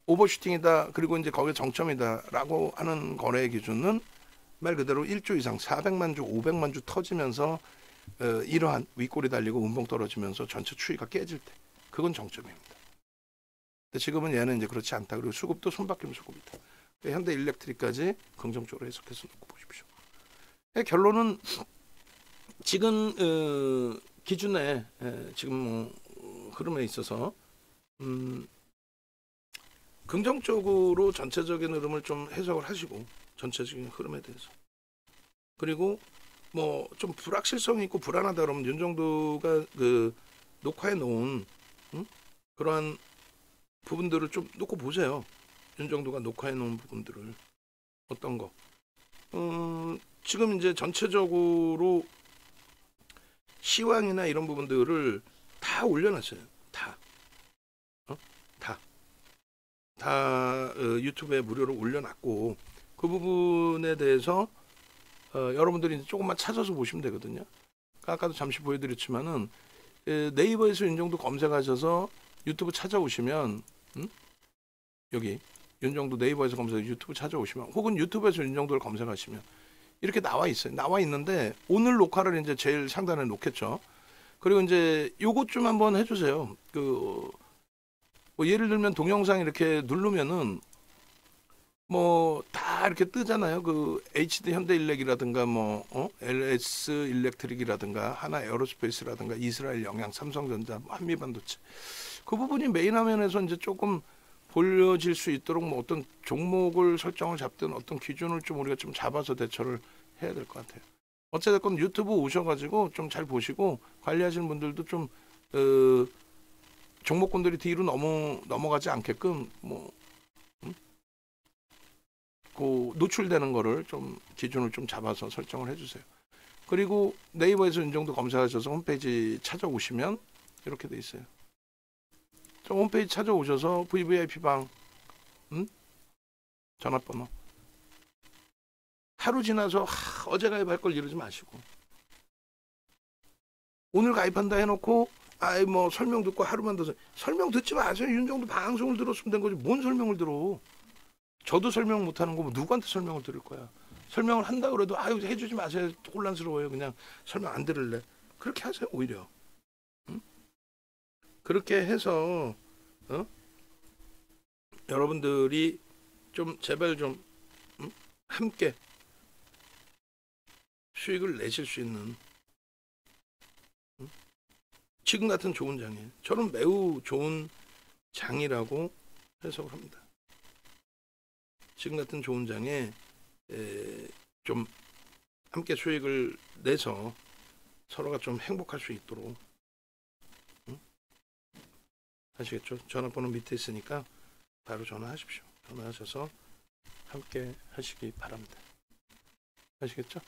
오버슈팅이다. 그리고 이제 거기에 정점이다라고 하는 거래의 기준은 말 그대로 1조 이상 400만 주, 500만 주 터지면서 이러한 윗골이 달리고 운봉 떨어지면서 전체 추이가 깨질 때 그건 정점입니다. 근데 지금은 얘는 이제 그렇지 않다. 그리고 수급도 손바뀜 수급이다. 현대일렉트릭까지 긍정적으로 해석해서 놓고 보십시오. 결론은 지금 기준에 지금 뭐 흐름에 있어서 긍정적으로 전체적인 흐름을 좀 해석을 하시고 전체적인 흐름에 대해서 그리고 뭐 좀 불확실성이 있고 불안하다 그러면 윤정도가 그 녹화해 놓은 그러한 부분들을 좀 놓고 보세요. 윤정도가 녹화해 놓은 부분들을 어떤 거 지금 이제 전체적으로 시황이나 이런 부분들을 다 올려놨어요. 다 유튜브에 무료로 올려놨고 그 부분에 대해서 여러분들이 조금만 찾아서 보시면 되거든요. 아까도 잠시 보여드렸지만은 네이버에서 윤정도 검색하셔서 유튜브 찾아오시면 여기 윤정도 네이버에서 검색해서 유튜브 찾아오시면 혹은 유튜브에서 윤정도를 검색하시면 이렇게 나와 있어요. 나와 있는데 오늘 녹화를 이제 제일 상단에 놓겠죠. 그리고 이제 요것 좀 한번 해주세요. 뭐 예를 들면 동영상 이렇게 누르면은 뭐 다 이렇게 뜨잖아요. 그 HD 현대일렉이라든가 뭐 LS 일렉트릭이라든가 하나 에어로스페이스라든가 이스라엘 영양, 삼성전자, 한미반도체 그 부분이 메인 화면에서 이제 조금 보여질 수 있도록 뭐 어떤 종목을 설정을 잡든 어떤 기준을 좀 우리가 좀 잡아서 대처를 해야 될 것 같아요. 어쨌든 유튜브 오셔가지고 좀 잘 보시고 관리하시는 분들도 좀 종목군들이 뒤로 넘어가지 않게끔 뭐 그 노출되는 거를 좀 기준을 좀 잡아서 설정을 해주세요. 그리고 네이버에서 윤정도 검색하셔서 홈페이지 찾아오시면 이렇게 돼 있어요. 좀 홈페이지 찾아오셔서 VVIP 방 전화번호 하루 지나서 어제 가입할 걸 이러지 마시고 오늘 가입한다 해놓고 아이 뭐 설명 듣고 하루만 더 설명 듣지 마세요. 윤정도 방송을 들었으면 된 거지 뭔 설명을 들어. 저도 설명 못하는 거 뭐 누구한테 설명을 들을 거야. 설명을 한다 그래도 아유 해주지 마세요. 혼란스러워요. 그냥 설명 안 들을래. 그렇게 하세요. 오히려 그렇게 해서 여러분들이 좀 제발 좀 함께 수익을 내실 수 있는 지금 같은 좋은 장이에요. 저는 매우 좋은 장이라고 해석을 합니다. 지금 같은 좋은 장에 좀 함께 수익을 내서 서로가 좀 행복할 수 있도록 아시겠죠? 전화번호 밑에 있으니까 바로 전화하십시오. 전화하셔서 함께 하시기 바랍니다. 아시겠죠?